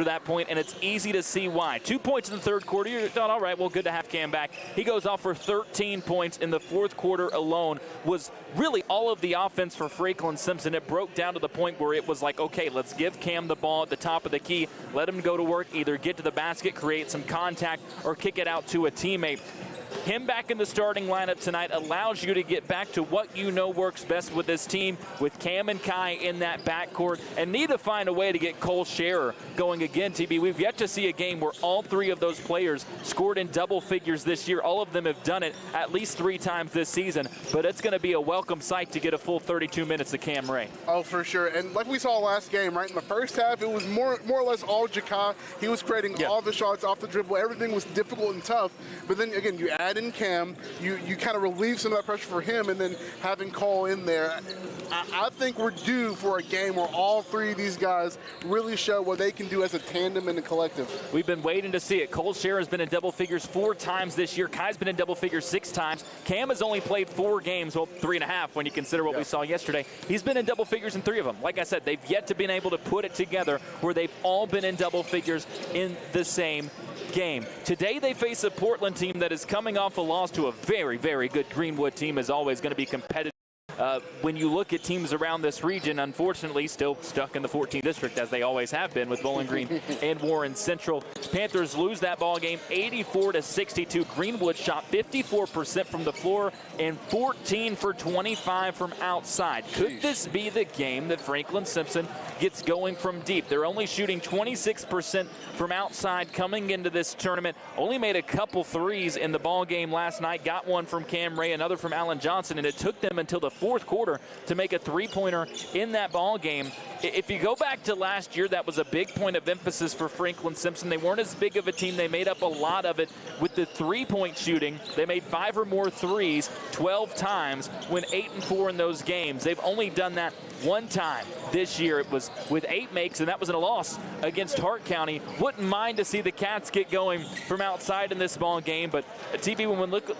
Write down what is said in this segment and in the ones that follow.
that point, and it's easy to see why. 2 points in the third quarter. You're thought, all right, well, good to have Cam back. He goes off for 13 points in the fourth quarter alone. Was really all of the offense for Franklin Simpson. It broke down to the point where it was like, okay, let's give Cam the ball at the top of the key, let him go to work, either get to the basket, create some contact, or kick it out to a teammate. Him back in the starting lineup tonight allows you to get back to what you know works best with this team, with Cam and Kai in that backcourt, and need to find a way to get Cole Scherer going again, TB. We've yet to see a game where all three of those players scored in double figures this year. All of them have done it at least 3 times this season, but it's going to be a welcome sight to get a full 32 minutes of Cam Ray. Oh, for sure. And like we saw last game, right, in the first half, it was more or less all Jakai. He was creating all the shots off the dribble. Everything was difficult and tough. But then, again, you add in Cam, you kind of relieve some of that pressure for him, and then having Cole in there. I think we're due for a game where all three of these guys really show what they can do as a tandem and a collective. We've been waiting to see it. Cole Scherer has been in double figures 4 times this year. Kai's been in double figures 6 times. Cam has only played 4 games, well, 3.5 when you consider what we saw yesterday. He's been in double figures in 3 of them. Like I said, they've yet to been able to put it together where they've all been in double figures in the same game. Today they face a Portland team that is coming off a loss to a very, very good Greenwood team, is always going to be competitive. When you look at teams around this region, unfortunately still stuck in the 14th district, as they always have been with Bowling Green and Warren Central. Panthers lose that ball game 84-62. Greenwood shot 54% from the floor and 14 for 25 from outside. Could this be the game that Franklin Simpson gets going from deep? They're only shooting 26% from outside coming into this tournament. Only made a couple threes in the ball game last night. Got one from Cam Ray, another from Alan Johnson, and it took them until the fourth quarter to make a 3-pointer in that ball game. If you go back to last year, that was a big point of emphasis for Franklin Simpson. They weren't as big of a team. They made up a lot of it with the 3-point shooting. They made 5 or more threes 12 times, went 8-4 in those games. They've only done that 1 time this year. It was with 8 makes, and that was in a loss against Hart County. Wouldn't mind to see the Cats get going from outside in this ball game, but TB,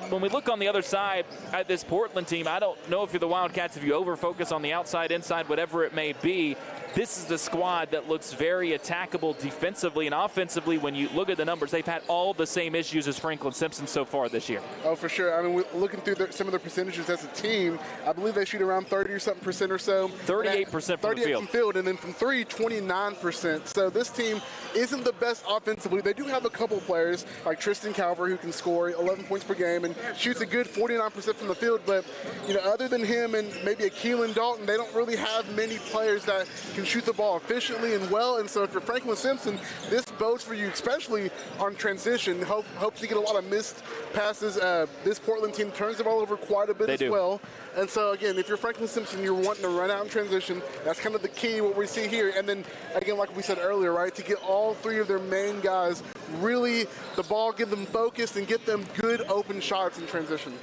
when we look on the other side at this Portland team, I don't know if you're the Wildcats, if you over-focus on the outside, inside, whatever it may be. This is the squad that looks very attackable defensively and offensively. When you look at the numbers, they've had all the same issues as Franklin Simpson so far this year. Oh, for sure. I mean, we're looking through some of the percentages as a team. I believe they shoot around 30-something% or so. 38% from the field. And then from 3, 29%. So this team isn't the best offensively. They do have a couple players like Tristan Calver, who can score 11 points per game and shoots a good 49% from the field. But, you know, other than him and maybe a Keelan Dalton, they don't really have many players that can shoot the ball efficiently and well. And so if you're Franklin Simpson, this bodes for you, especially on transition. Hope to get a lot of missed passes. This Portland team turns the ball over quite a bit as well. And so, again, if you're Franklin Simpson, you're wanting to run out in transition. That's kind of the key, what we see here. And then, again, like we said earlier, right, to get all 3 of their main guys really the ball, get them focused, and get them good open shots in transition.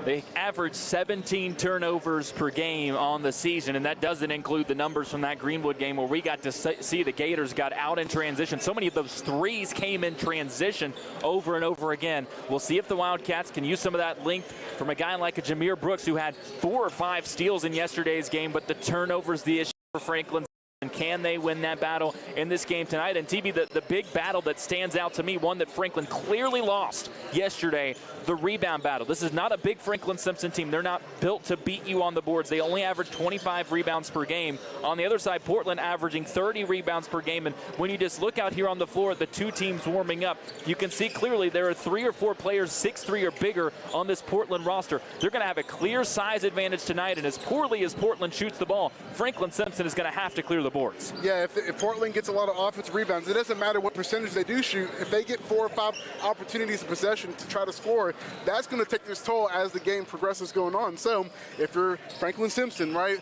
They average 17 turnovers per game on the season, and that doesn't include the numbers from that Greenwood game where we got to see the Gators got out in transition. So many of those threes came in transition over and over again. We'll see if the Wildcats can use some of that length from a guy like a Jameer Brooks, who had 4 or 5 steals in yesterday's game, but the turnover's the issue for Franklin. And can they win that battle in this game tonight? And TB, the big battle that stands out to me, one that Franklin clearly lost yesterday, the rebound battle. This is not a big Franklin Simpson team. They're not built to beat you on the boards. They only average 25 rebounds per game. On the other side, Portland averaging 30 rebounds per game. And when you just look out here on the floor at the 2 teams warming up, you can see clearly there are 3 or 4 players 6'3" or bigger on this Portland roster. They're going to have a clear size advantage tonight. And as poorly as Portland shoots the ball, Franklin Simpson is going to have to clear the boards. Yeah, if Portland gets a lot of offensive rebounds, it doesn't matter what percentage they do shoot. If they get 4 or 5 opportunities of possession to try to score, that's going to take this toll as the game progresses going on. So if you're Franklin Simpson, right,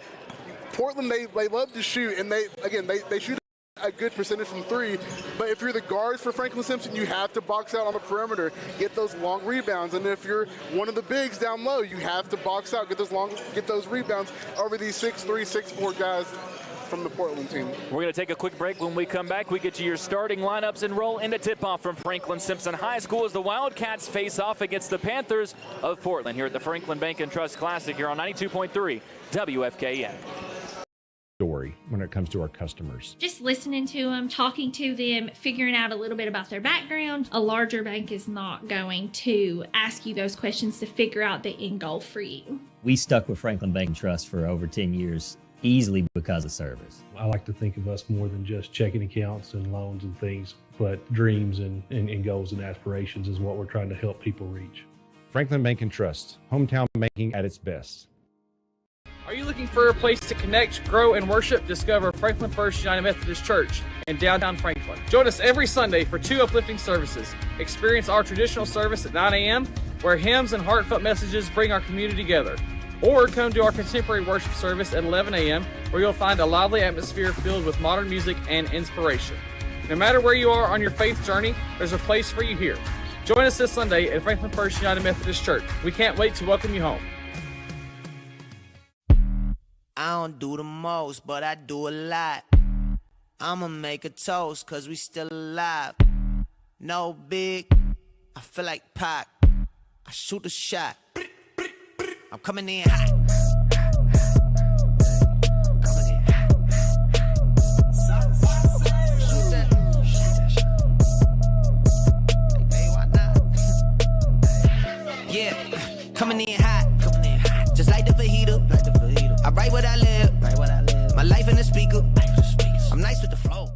Portland, they love to shoot, and they shoot a good percentage from 3, but if you're the guards for Franklin Simpson, you have to box out on the perimeter, get those long rebounds. And if you're one of the bigs down low, you have to box out, get those rebounds over these 6'3", 6'4" guys from the Portland team. We're going to take a quick break. When we come back, we get you your starting lineups and roll into tip-off from Franklin Simpson High School as the Wildcats face off against the Panthers of Portland here at the Franklin Bank and Trust Classic here on 92.3 WFKN. Story. when it comes to our customers. Just listening to them, talking to them, figuring out a little bit about their background. A larger bank is not going to ask you those questions to figure out the end goal for you. We stuck with Franklin Bank and Trust for over 10 years, easily because of service. I like to think of us more than just checking accounts and loans and things, but dreams and goals and aspirations is what we're trying to help people reach. Franklin Bank and Trust, hometown banking at its best. Are you looking for a place to connect, grow, and worship? Discover Franklin First United Methodist Church in downtown Franklin. Join us every Sunday for 2 uplifting services. Experience our traditional service at 9 a.m., where hymns and heartfelt messages bring our community together. Or come to our contemporary worship service at 11 a.m., where you'll find a lively atmosphere filled with modern music and inspiration. No matter where you are on your faith journey, there's a place for you here. Join us this Sunday at Franklin First United Methodist Church. We can't wait to welcome you home. I don't do the most, but I do a lot. I'ma make a toast, cause we still alive. No big, I feel like Pac. I shoot a shot. I'm coming in hot. Coming in hot. Shoot that. Hey, why not? Yeah, coming in hot. Just like the fajita. I write what I live. My life in the speaker. I'm nice with the flow.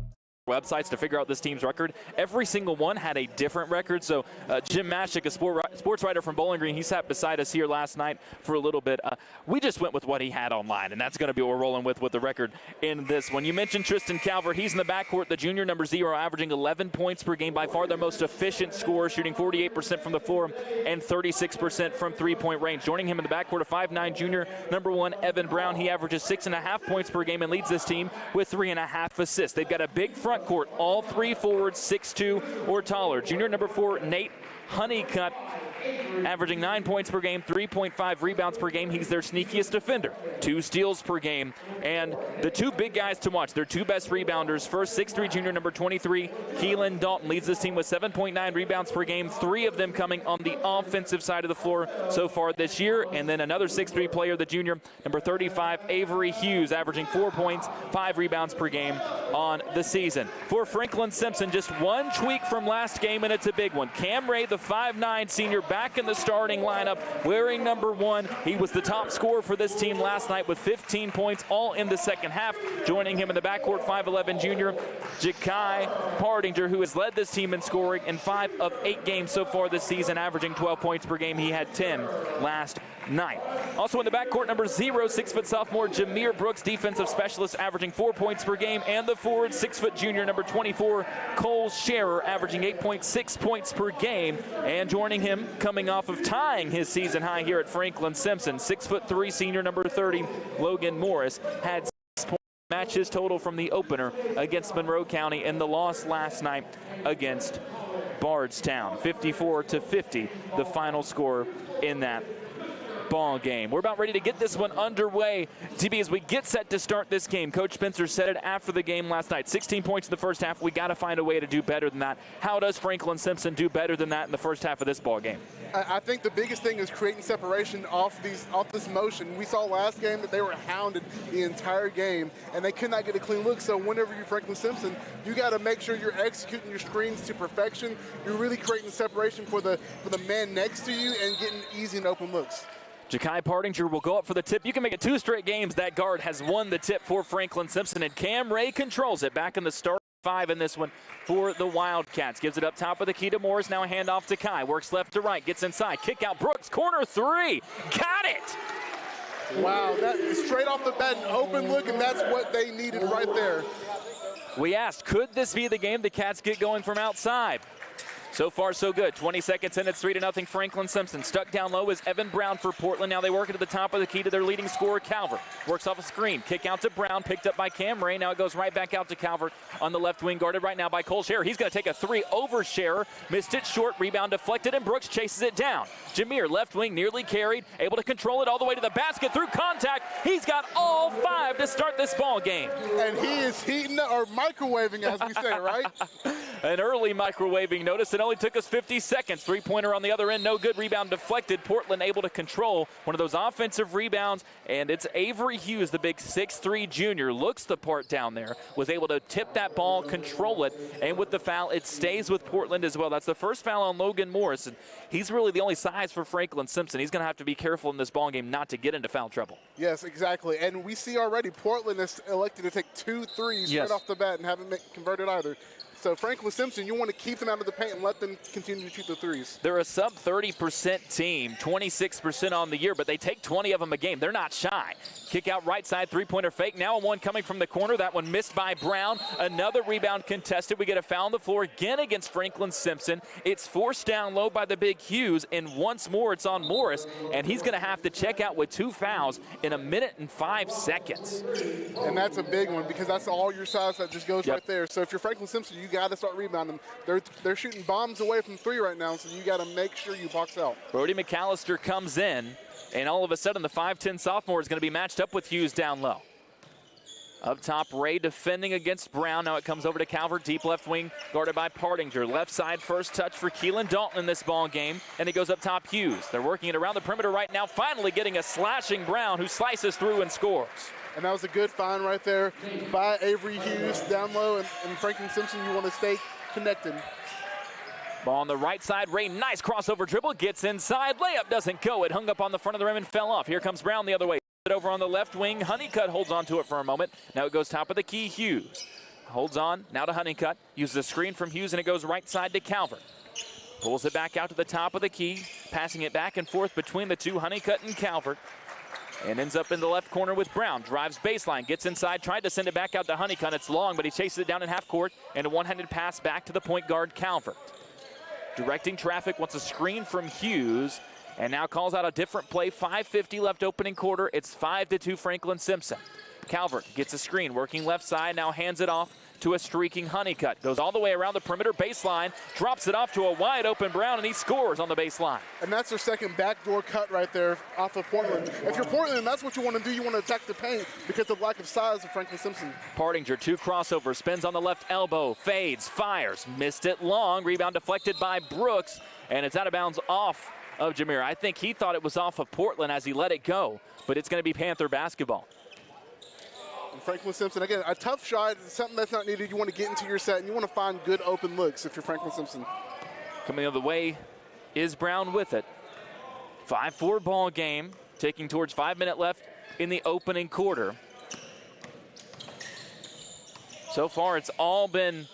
Websites to figure out this team's record. Every single one had a different record. So Jim Mashik, a sports writer from Bowling Green, he sat beside us here last night for a little bit. We just went with what he had online, and that's going to be what we're rolling with the record in this one. You mentioned Tristan Calvert. He's in the backcourt, the junior, number 0, averaging 11 points per game, by far their most efficient scorer, shooting 48% from the floor and 36% from three-point range. Joining him in the backcourt, a 5'9 junior, number 1, Evan Brown. He averages 6.5 points per game and leads this team with 3.5 assists. They've got a big front court, all 3 forwards 6'2 or taller. Junior number 4, Nate Honeycutt, averaging 9 points per game, 3.5 rebounds per game. He's their sneakiest defender, 2 steals per game. And the 2 big guys to watch, their 2 best rebounders. First, 6'3 junior number 23, Keelan Dalton, leads this team with 7.9 rebounds per game, 3 of them coming on the offensive side of the floor so far this year. And then another 6'3 player, the junior number 35, Avery Hughes, averaging 4 points, 5 rebounds per game on the season. For Franklin Simpson, just one tweak from last game, and it's a big one. Cam Ray, the 5'9 senior, back in the starting lineup, wearing number 1. He was the top scorer for this team last night with 15 points, all in the second half. Joining him in the backcourt, 5'11 junior, Ja'Kai Pardinger, who has led this team in scoring in 5 of 8 games so far this season, averaging 12 points per game. He had 10 last night. Also in the backcourt, number 0, 6' sophomore Jameer Brooks, defensive specialist, averaging 4 points per game. And the forward, 6' junior, number 24, Cole Scherer, averaging 8.6 points per game. And joining him, coming off of tying his season high here at Franklin Simpson, 6'3 senior, number 30, Logan Morris, had 6 points, match his total from the opener against Monroe County in the loss last night against Bardstown. 54-50, the final score in that ball game. We're about ready to get this one underway, TB, as we get set to start this game. Coach Spencer said it after the game last night. 16 points in the first half. We got to find a way to do better than that. How does Franklin Simpson do better than that in the first half of this ball game? I think the biggest thing is creating separation off this motion. We saw last game that they were hounded the entire game, and they could not get a clean look. So whenever you're Franklin Simpson, you got to make sure you're executing your screens to perfection. You're really creating separation for the man next to you and getting easy and open looks. Ja'Kai Pardinger will go up for the tip. You can make it 2 straight games. That guard has won the tip for Franklin Simpson, and Cam Ray controls it back in the start 5 in this one for the Wildcats. Gives it up top of the key to Morris. Now a handoff to Kai. Works left to right. Gets inside. Kick out Brooks. Corner 3. Got it! Wow, that is straight off the bat, an open look, and that's what they needed right there. We asked, could this be the game the Cats get going from outside? So far, so good. 20 seconds in, it's 3-0 Franklin Simpson. Stuck down low is Evan Brown for Portland. Now they work it to the top of the key to their leading scorer, Calvert. Works off a screen. Kick out to Brown, picked up by Cam Ray. Now it goes right back out to Calvert on the left wing, guarded right now by Cole Scherer. He's going to take a 3 over Scherer. Missed it short, rebound deflected, and Brooks chases it down. Jameer, left wing, nearly carried, able to control it all the way to the basket through contact. He's got all 5 to start this ball game. And he is heating or microwaving, as we say, right? An early microwaving. Notice Simpson. Only took us 50 seconds. Three-pointer on the other end, no good. Rebound deflected. Portland able to control one of those offensive rebounds, and it's Avery Hughes, the big 6'3 junior, looks the part down there, was able to tip that ball, control it, and with the foul, it stays with Portland as well. That's the first foul on Logan Morris, and he's really the only size for Franklin Simpson. He's going to have to be careful in this ball game not to get into foul trouble. Yes, exactly. And we see already Portland has elected to take 2 threes right off the bat and haven't converted either. So Franklin Simpson, you want to keep them out of the paint and let them continue to shoot the threes. They're a sub 30% team, 26% on the year, but they take 20 of them a game. They're not shy. Kick out right side, three-pointer fake. Now a one coming from the corner. That one missed by Brown. Another rebound contested. We get a foul on the floor again against Franklin Simpson. It's forced down low by the big Hughes, and once more it's on Morris, and he's going to have to check out with 2 fouls in 1 minute and 5 seconds. And that's a big one because that's all your size that just goes right there. So if you're Franklin Simpson, you got to start rebounding. They're shooting bombs away from 3 right now, so you got to make sure you box out. Brody McAllister comes in, and all of a sudden the 5'10 sophomore is going to be matched up with Hughes down low. Up top, Ray defending against Brown. Now it comes over to Calvert, deep left wing, guarded by Partinger. Left side first touch for Keelan Dalton in this ball game, and it goes up top Hughes. They're working it around the perimeter right now, finally getting a slashing Brown who slices through and scores. And that was a good find right there by Avery Hughes down low. And Franklin Simpson, you want to stay connected. Ball on the right side. Ray, nice crossover dribble. Gets inside. Layup doesn't go. It hung up on the front of the rim and fell off. Here comes Brown the other way. Over on the left wing. Honeycutt holds on to it for a moment. Now it goes top of the key. Hughes holds on. Now to Honeycutt. Uses a screen from Hughes, and it goes right side to Calvert. Pulls it back out to the top of the key. Passing it back and forth between the two, Honeycutt and Calvert. And ends up in the left corner with Brown. Drives baseline, gets inside, tried to send it back out to Honeycutt. It's long, but he chases it down in half court, and a one-handed pass back to the point guard, Calvert. Directing traffic, wants a screen from Hughes, and now calls out a different play. 5:50 left opening quarter. It's 5-2 Franklin Simpson. Calvert gets a screen, working left side, now hands it off to a streaking Honeycutt. Goes all the way around the perimeter baseline, drops it off to a wide open Brown, and he scores on the baseline. And that's their second backdoor cut right there off of Portland. If you're Portland, that's what you want to do. You want to attack the paint because of the lack of size of Franklin Simpson. Partinger, 2 crossovers, spins on the left elbow, fades, fires, missed it long. Rebound deflected by Brooks, and it's out of bounds off of Jameer. I think he thought it was off of Portland as he let it go, but it's going to be Panther basketball. Franklin Simpson, again, a tough shot, something that's not needed. You want to get into your set, and you want to find good open looks if you're Franklin Simpson. Coming the other way is Brown with it. 5-4 ball game, taking towards 5 minutes left in the opening quarter. So far, it's all been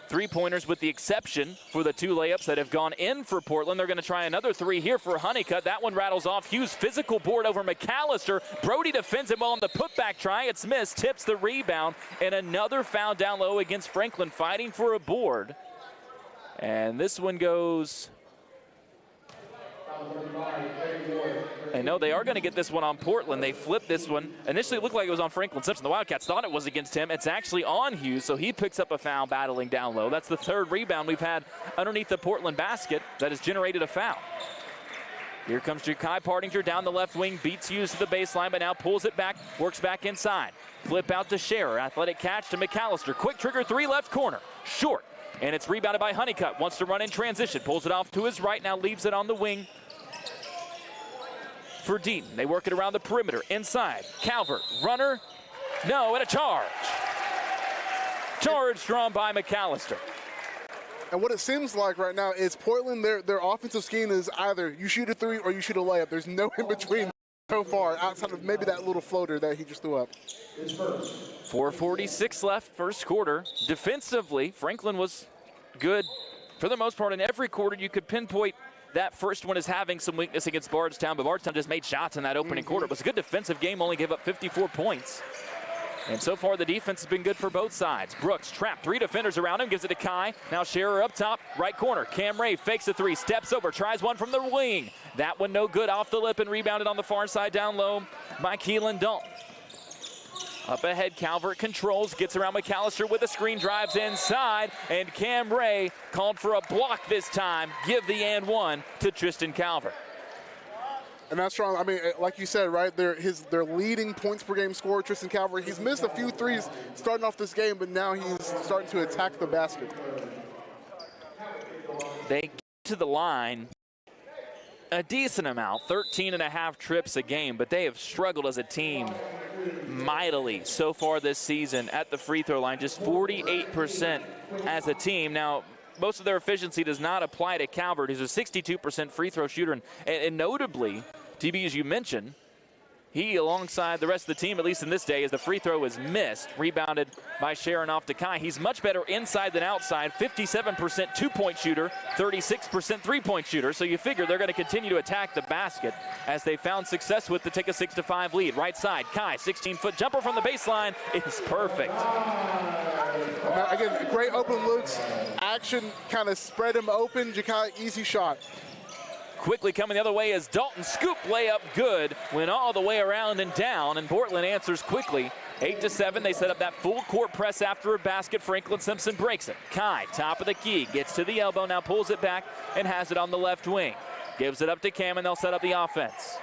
three-pointers with the exception for the 2 layups that have gone in for Portland. They're going to try another 3 here for Honeycutt. That one rattles off. Hughes physical board over McAllister. Brody defends it well on the putback try. It's missed, tips the rebound, and another foul down low against Franklin, fighting for a board. And this one goes... I know they are going to get this one on Portland. They flipped this one. Initially, it looked like it was on Franklin Simpson. The Wildcats thought it was against him. It's actually on Hughes, so he picks up a foul battling down low. That's the 3rd rebound we've had underneath the Portland basket that has generated a foul. Here comes Ja'Kai Partinger down the left wing, beats Hughes to the baseline, but now pulls it back, works back inside. Flip out to Scherer. Athletic catch to McAllister. Quick trigger 3 left corner. Short. And it's rebounded by Honeycutt. Wants to run in transition. Pulls it off to his right. Now leaves it on the wing for Deaton. They work it around the perimeter. Inside. Calvert. Runner. No, and a charge. Charge drawn by McAllister. And what it seems like right now is Portland, their offensive scheme is either you shoot a 3 or you shoot a layup. There's no in between so far outside of maybe that little floater that he just threw up. 4:46 left, first quarter. Defensively, Franklin was good for the most part in every quarter. You could pinpoint that first one as having some weakness against Bardstown, but Bardstown just made shots in that opening quarter. It was a good defensive game, only gave up 54 points. And so far, the defense has been good for both sides. Brooks trapped, 3 defenders around him, gives it to Kai. Now Scherer up top, right corner. Cam Ray fakes a 3, steps over, tries one from the wing. That one no good, off the lip and rebounded on the far side down low by Keelan Dalton. Up ahead, Calvert controls, gets around McAllister with a screen, drives inside, and Cam Ray called for a block this time. Give the and 1 to Tristan Calvert. And that's strong. I mean, like you said, right, their leading points per game scorer, Tristan Calvert. He's missed a few threes starting off this game, but now he's starting to attack the basket. They get to the line a decent amount, 13.5 trips a game, but they have struggled as a team mightily so far this season at the free throw line, just 48% as a team. Now, most of their efficiency does not apply to Calvert, who's a 62% free throw shooter. And notably, TB, as you mentioned, he, alongside the rest of the team, at least in this day, as the free throw is missed, rebounded by Sharon off to Kai. He's much better inside than outside, 57% two-point shooter, 36% three-point shooter. So you figure they're going to continue to attack the basket as they found success with to take a 6-5 lead. Right side, Kai, 16-foot jumper from the baseline is perfect. Again, great open looks. Action kind of spread him open. Jakai, easy shot. Quickly coming the other way is Dalton. Scoop layup good. Went all the way around and down, and Portland answers quickly. 8-7, they set up that full court press after a basket. Franklin Simpson breaks it. Kai, top of the key, gets to the elbow, now pulls it back and has it on the left wing. Gives it up to Cam, and they'll set up the offense.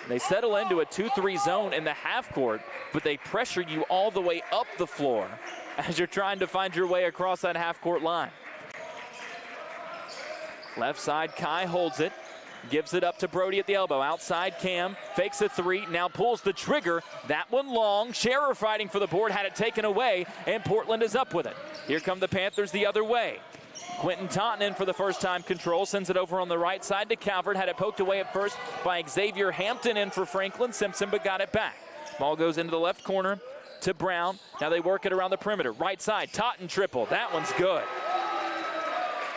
They settle into a 2-3 zone in the half court, but they pressure you all the way up the floor as you're trying to find your way across that half court line. Left side, Kai holds it, gives it up to Brody at the elbow. Outside, Cam fakes a three, now pulls the trigger. That one long. Scherer fighting for the board, had it taken away, and Portland is up with it. Here come the Panthers the other way. Quentin Taunton in for the first time control, sends it over on the right side to Calvert. Had it poked away at first by Xavier Hampton in for Franklin Simpson, but got it back. Ball goes into the left corner to Brown. Now they work it around the perimeter. Right side, Taunton triple. That one's good.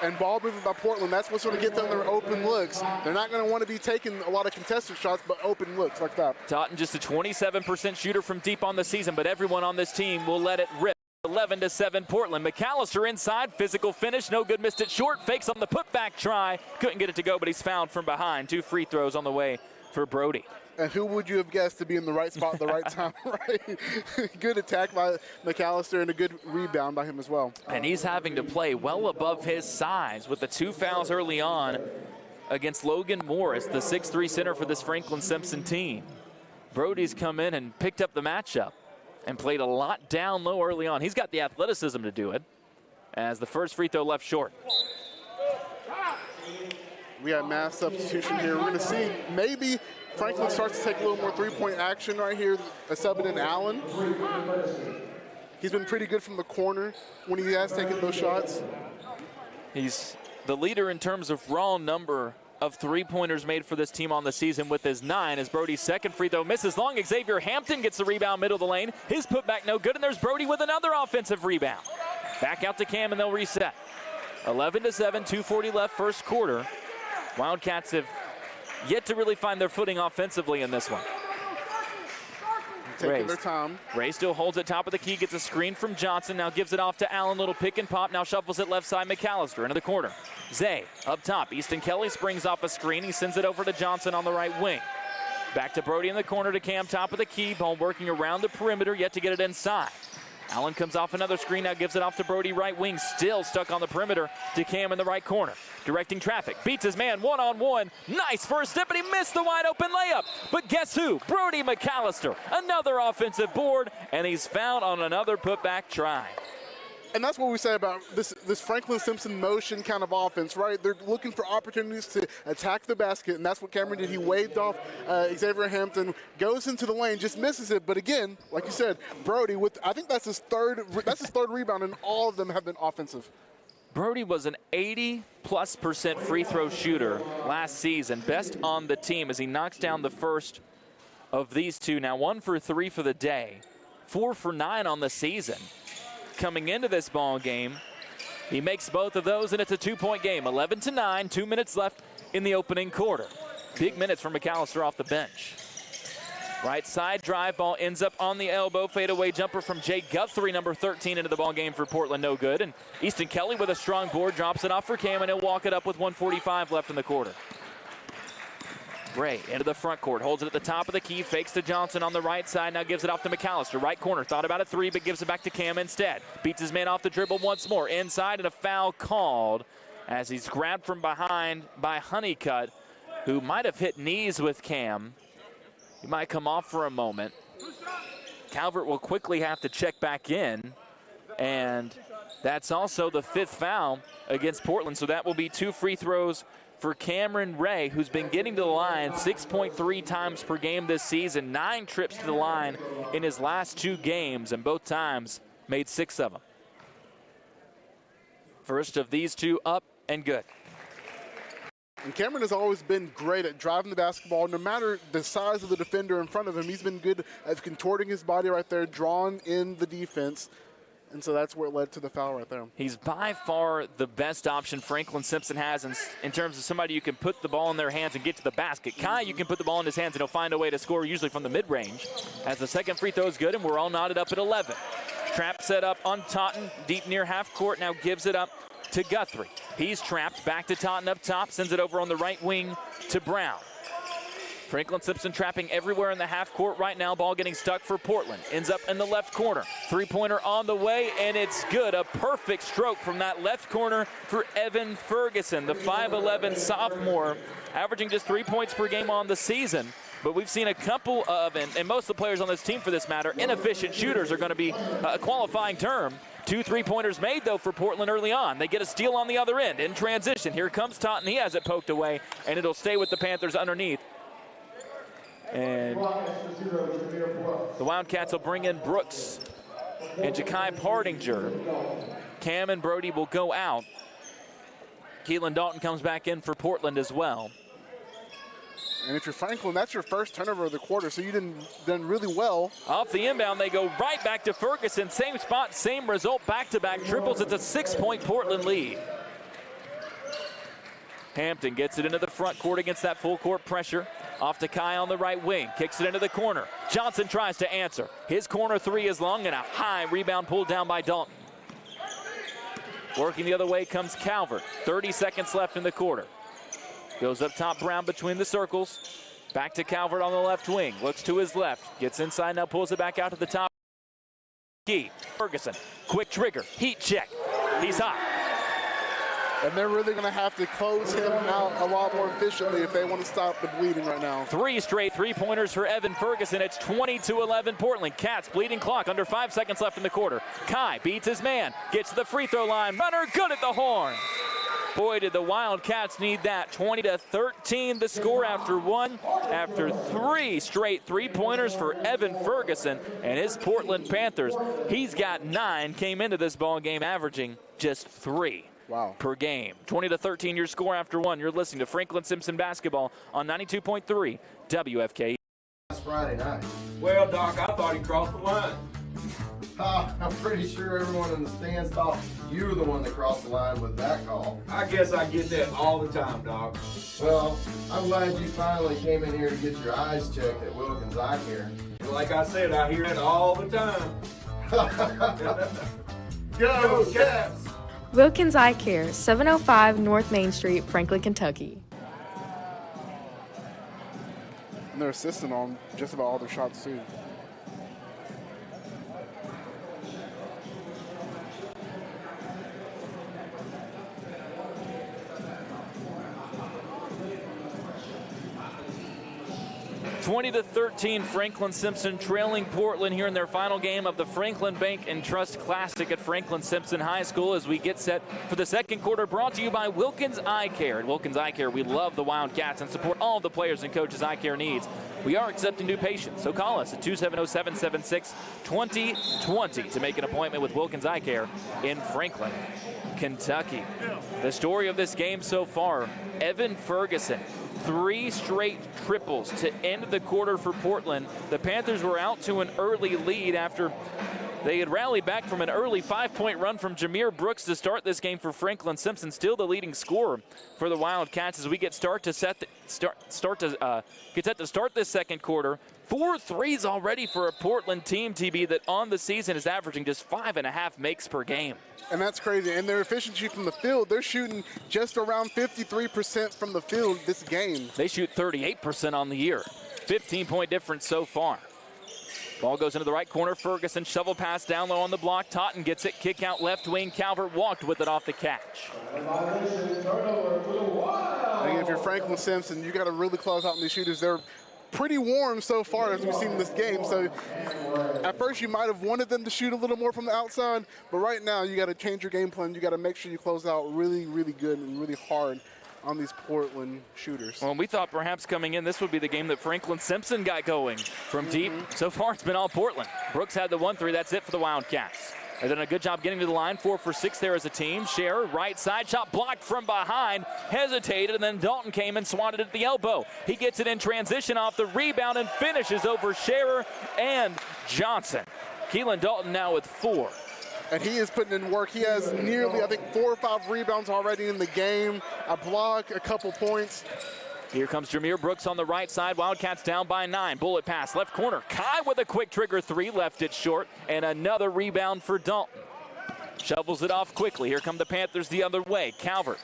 And ball movement by Portland, that's what's going to get them their open looks. They're not going to want to be taking a lot of contested shots, but open looks like that. Taunton just a 27% shooter from deep on the season, but everyone on this team will let it rip. 11-7 Portland. McAllister inside, physical finish, no good, missed it short. Fakes on the putback try, couldn't get it to go, but he's fouled from behind. 2 free throws on the way for Brody. And who would you have guessed to be in the right spot at the right time, right? Good attack by McAllister and a good rebound by him as well. And he's having to play well above his size with the 2 fouls early on against Logan Morris, the 6'3 center for this Franklin Simpson team. Brody's come in and picked up the matchup and played a lot down low early on. He's got the athleticism to do it as the first free throw left short. We have mass substitution here. We're going to see maybe Franklin starts to take a little more three-point action right here. A subbing in Allen. He's been pretty good from the corner when he has taken those shots. He's the leader in terms of raw number of three-pointers made for this team on the season with his 9 as Brody's second free throw misses long. Xavier Hampton gets the rebound middle of the lane. His putback no good, and there's Brody with another offensive rebound. Back out to Cam, and they'll reset. 11-7, 2:40 left first quarter. Wildcats have yet to really find their footing offensively in this one. Taking their time. Ray still holds it top of the key, gets a screen from Johnson, now gives it off to Allen, little pick and pop, now shuffles it left side, McAllister into the corner. Zay up top, Easton Kelly springs off a screen, he sends it over to Johnson on the right wing. Back to Brody in the corner to Cam, top of the key, ball working around the perimeter, yet to get it inside. Allen comes off another screen, now gives it off to Brody, right wing, still stuck on the perimeter to Cam in the right corner. Directing traffic, beats his man one-on-one. Nice first step, and he missed the wide open layup. But guess who? Brody McAllister, another offensive board, and he's fouled on another putback try. And that's what we say about this Franklin Simpson motion kind of offense, right? They're looking for opportunities to attack the basket, and that's what Cameron did. He waved off Xavier Hampton, goes into the lane, just misses it. But again, like you said, Brody with I think that's his third rebound, and all of them have been offensive. Brody was an 80+% free throw shooter last season, best on the team as he knocks down the first of these two. Now 1 for 3 for the day, 4 for 9 on the season. Coming into this ball game, he makes both of those, and it's a 2-point game. 11-9, 2 minutes left in the opening quarter. Big minutes for McAllister off the bench. Right side drive, ball ends up on the elbow. Fadeaway jumper from Jay Guthrie, number 13, into the ball game for Portland, no good. And Easton Kelly with a strong board drops it off for Cam, and he'll walk it up with 1:45 left in the quarter. Ray into the front court, holds it at the top of the key, fakes to Johnson on the right side, now gives it off to McAllister. Right corner, thought about a 3, but gives it back to Cam instead. Beats his man off the dribble once more. Inside, and a foul called as he's grabbed from behind by Honeycutt, who might have hit knees with Cam. He might come off for a moment. Calvert will quickly have to check back in, and That's also the 5th foul against Portland, so that will be 2 free throws for Cameron Ray, who's been getting to the line 6.3 times per game this season, 9 trips to the line in his last 2 games, and both times made 6 of them. First of these 2 up and good. And Cameron has always been great at driving the basketball. No matter the size of the defender in front of him, he's been good at contorting his body right there, drawing in the defense. And so that's where it led to the foul right there. He's by far the best option Franklin Simpson has in terms of somebody you can put the ball in their hands and get to the basket. Kai, you can put the ball in his hands and he'll find a way to score, usually from the mid-range. As the second free throw is good, and we're all knotted up at 11. Trap set up on Totten, deep near half court, now gives it up to Guthrie. He's trapped, back to Totten up top, sends it over on the right wing to Brown. Franklin Simpson trapping everywhere in the half court right now. Ball getting stuck for Portland. Ends up in the left corner. 3-pointer on the way, and it's good. A perfect stroke from that left corner for Evan Ferguson, the 5'11 sophomore, averaging just 3 points per game on the season. But we've seen a couple of, and most of the players on this team for this matter, inefficient shooters are going to be a qualifying term. 2 3-pointers made, though, for Portland early on. They get a steal on the other end in transition. Here comes Totten. He has it poked away, and it'll stay with the Panthers underneath. And the Wildcats will bring in Brooks and Ja'Kai Pardinger. Cam and Brody will go out. Keelan Dalton comes back in for Portland as well. And if you're Franklin, that's your first turnover of the quarter, so you done really well. Off the inbound, they go right back to Ferguson. Same spot, same result, back-to-back triples. It's a 6-point Portland lead. Hampton gets it into the front court against that full court pressure. Off to Kai on the right wing, kicks it into the corner. Johnson tries to answer. His corner 3 is long, and a high rebound pulled down by Dalton. Working the other way comes Calvert. 30 seconds left in the quarter. Goes up top, Brown between the circles. Back to Calvert on the left wing. Looks to his left. Gets inside, now pulls it back out to the top. Ferguson, quick trigger, heat check. He's hot. And they're really going to have to close him out a lot more efficiently if they want to stop the bleeding right now. 3 straight 3-pointers for Evan Ferguson. It's 20-11 Portland. Cats bleeding clock, under 5 seconds left in the quarter. Kai beats his man, gets to the free throw line. Runner good at the horn. Boy, did the Wildcats need that. 20-13 the score after 3 straight 3-pointers for Evan Ferguson and his Portland Panthers. He's got 9, came into this ball game averaging just 3. Wow. Per game. 20-13 your score after 1. You're listening to Franklin Simpson basketball on 92.3 WFK. Last Friday night. Well, Doc, I thought he crossed the line. I'm pretty sure everyone in the stands thought you were the one that crossed the line with that call. I guess I get that all the time, Doc. Well, I'm glad you finally came in here to get your eyes checked at Wilkins Eye Care. Like I said, I hear it all the time. Go, Cats! Wilkins Eye Care, 705 North Main Street, Franklin, Kentucky. And they're assisting on just about all their shots, too. 20-13, Franklin Simpson trailing Portland here in their final game of the Franklin Bank and Trust Classic at Franklin Simpson High School as we get set for the second quarter, brought to you by Wilkins Eye Care. At Wilkins Eye Care, we love the Wildcats and support all of the players and coaches eye care needs. We are accepting new patients, so call us at 270-776-2020 to make an appointment with Wilkins Eye Care in Franklin, Kentucky. The story of this game so far, Evan Ferguson, 3 straight triples to end the quarter for Portland. The Panthers were out to an early lead after they had rallied back from an early 5-point run from Jameer Brooks to start this game for Franklin Simpson. Still the leading scorer for the Wildcats as we get set to start this second quarter. 4 threes already for a Portland team, TB, that on the season is averaging just 5.5 makes per game. And that's crazy. And their efficiency from the field, they're shooting just around 53% from the field this game. They shoot 38% on the year. 15-point difference so far. Ball goes into the right corner. Ferguson, shovel pass down low on the block. Totten gets it. Kick out left wing. Calvert walked with it off the catch. I think if you're Franklin Simpson, you got to really close out on these shooters. They're pretty warm so far as we've seen in this game. So at first you might have wanted them to shoot a little more from the outside, but right now you got to change your game plan. You got to make sure you close out really, really good and really hard on these Portland shooters. Well, we thought perhaps coming in this would be the game that Franklin Simpson got going from deep. So far it's been all Portland. Brooks had the 1-3. That's it for the Wildcats. They've done a good job getting to the line, 4 for 6 there as a team. Scherer, right side shot blocked from behind, hesitated, and then Dalton came and swatted at the elbow. He gets it in transition off the rebound and finishes over Scherer and Johnson. Keelan Dalton now with 4. And he is putting in work. He has nearly, I think, 4 or 5 rebounds already in the game, a block, a couple points. Here comes Jameer Brooks on the right side. Wildcats down by 9. Bullet pass, left corner. Kai with a quick trigger 3, left it short, and another rebound for Dalton. Shovels it off quickly. Here come the Panthers the other way. Calvert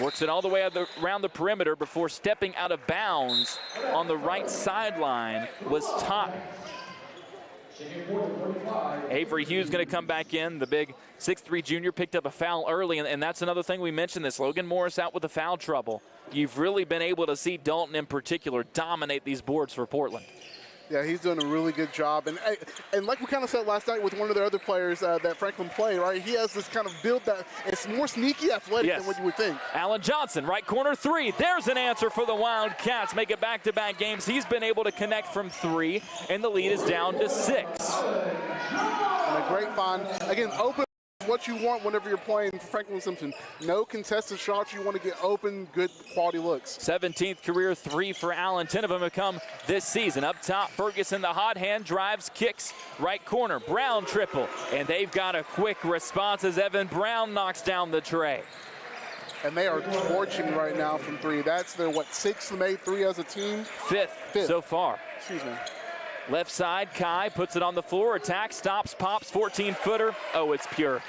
works it all the way around the perimeter before stepping out of bounds on the right sideline was Totten. Avery Hughes going to come back in. The big 6'3" junior picked up a foul early, and that's another thing we mentioned this. Logan Morris out with the foul trouble. You've really been able to see Dalton in particular dominate these boards for Portland. Yeah, he's doing a really good job. And like we kind of said last night with one of their other players that Franklin played, right? He has this kind of build that it's more sneaky athletic than what you would think. Allen Johnson, right corner 3. There's an answer for the Wildcats. Make it back-to-back games. He's been able to connect from 3, and the lead is down to 6. And a great find. Again, open what you want whenever you're playing Franklin Simpson. No contested shots. You want to get open, good quality looks. 17th career 3 for Allen. 10 of them have come this season. Up top, Ferguson, the hot hand, drives, kicks, right corner. Brown triple, and they've got a quick response as Evan Brown knocks down the tray. And they are torching right now from 3. That's their, 6th made 3 as a team? Fifth so far. Excuse me. Left side, Kai puts it on the floor, attacks, stops, pops, 14-footer. Oh, it's pure.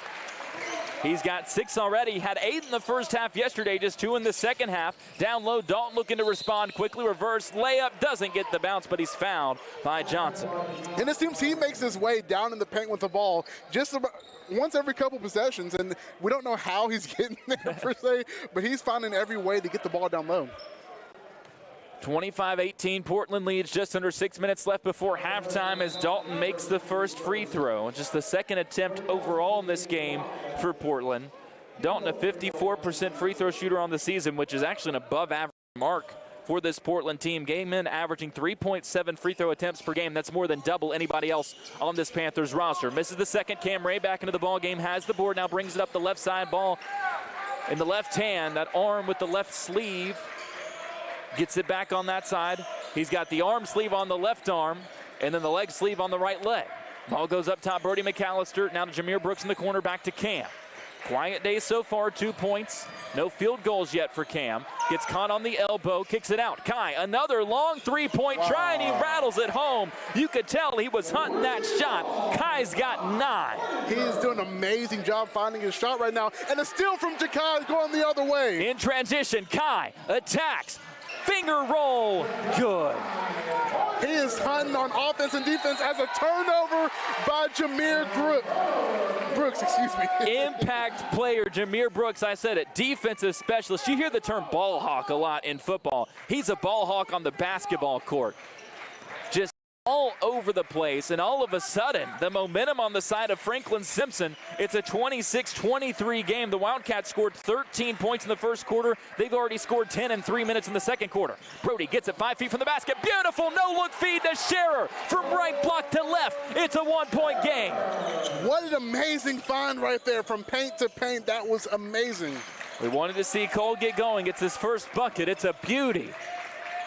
He's got 6 already, had 8 in the first half yesterday, just 2 in the second half. Down low, Dalton looking to respond quickly, reverse layup, doesn't get the bounce, but he's fouled by Johnson. And it seems he makes his way down in the paint with the ball just about once every couple possessions, and we don't know how he's getting there per se, but he's finding every way to get the ball down low. 25-18, Portland leads, just under 6 minutes left before halftime as Dalton makes the first free throw. Just the second attempt overall in this game for Portland. Dalton, a 54% free throw shooter on the season, which is actually an above average mark for this Portland team. Game in, averaging 3.7 free throw attempts per game. That's more than double anybody else on this Panthers roster. Misses the second. Cam Ray back into the ball game, has the board, now brings it up the left side. Ball in the left hand, that arm with the left sleeve. Gets it back on that side. He's got the arm sleeve on the left arm, and then the leg sleeve on the right leg. Ball goes up top, Brody McAllister. Now to Jameer Brooks in the corner, back to Cam. Quiet day so far, 2 points. No field goals yet for Cam. Gets caught on the elbow, kicks it out. Kai, another long three-point try, and he rattles it home. You could tell he was hunting that shot. Kai's got 9. He is doing an amazing job finding his shot right now, and a steal from Jakai going the other way. In transition, Kai attacks. Finger roll, good. He is hunting on offense and defense as a turnover by Jameer Brooks, excuse me. Impact player, Jameer Brooks, I said it, defensive specialist. You hear the term ball hawk a lot in football. He's a ball hawk on the basketball court. Just all over the place, and all of a sudden, the momentum on the side of Franklin Simpson. It's a 26-23 game. The Wildcats scored 13 points in the first quarter. They've already scored 10 in 3 minutes in the second quarter. Brody gets it 5 feet from the basket. Beautiful no-look feed to Scherer from right block to left. It's a 1-point game. What an amazing find right there from paint to paint. That was amazing. We wanted to see Cole get going. It's his first bucket. It's a beauty.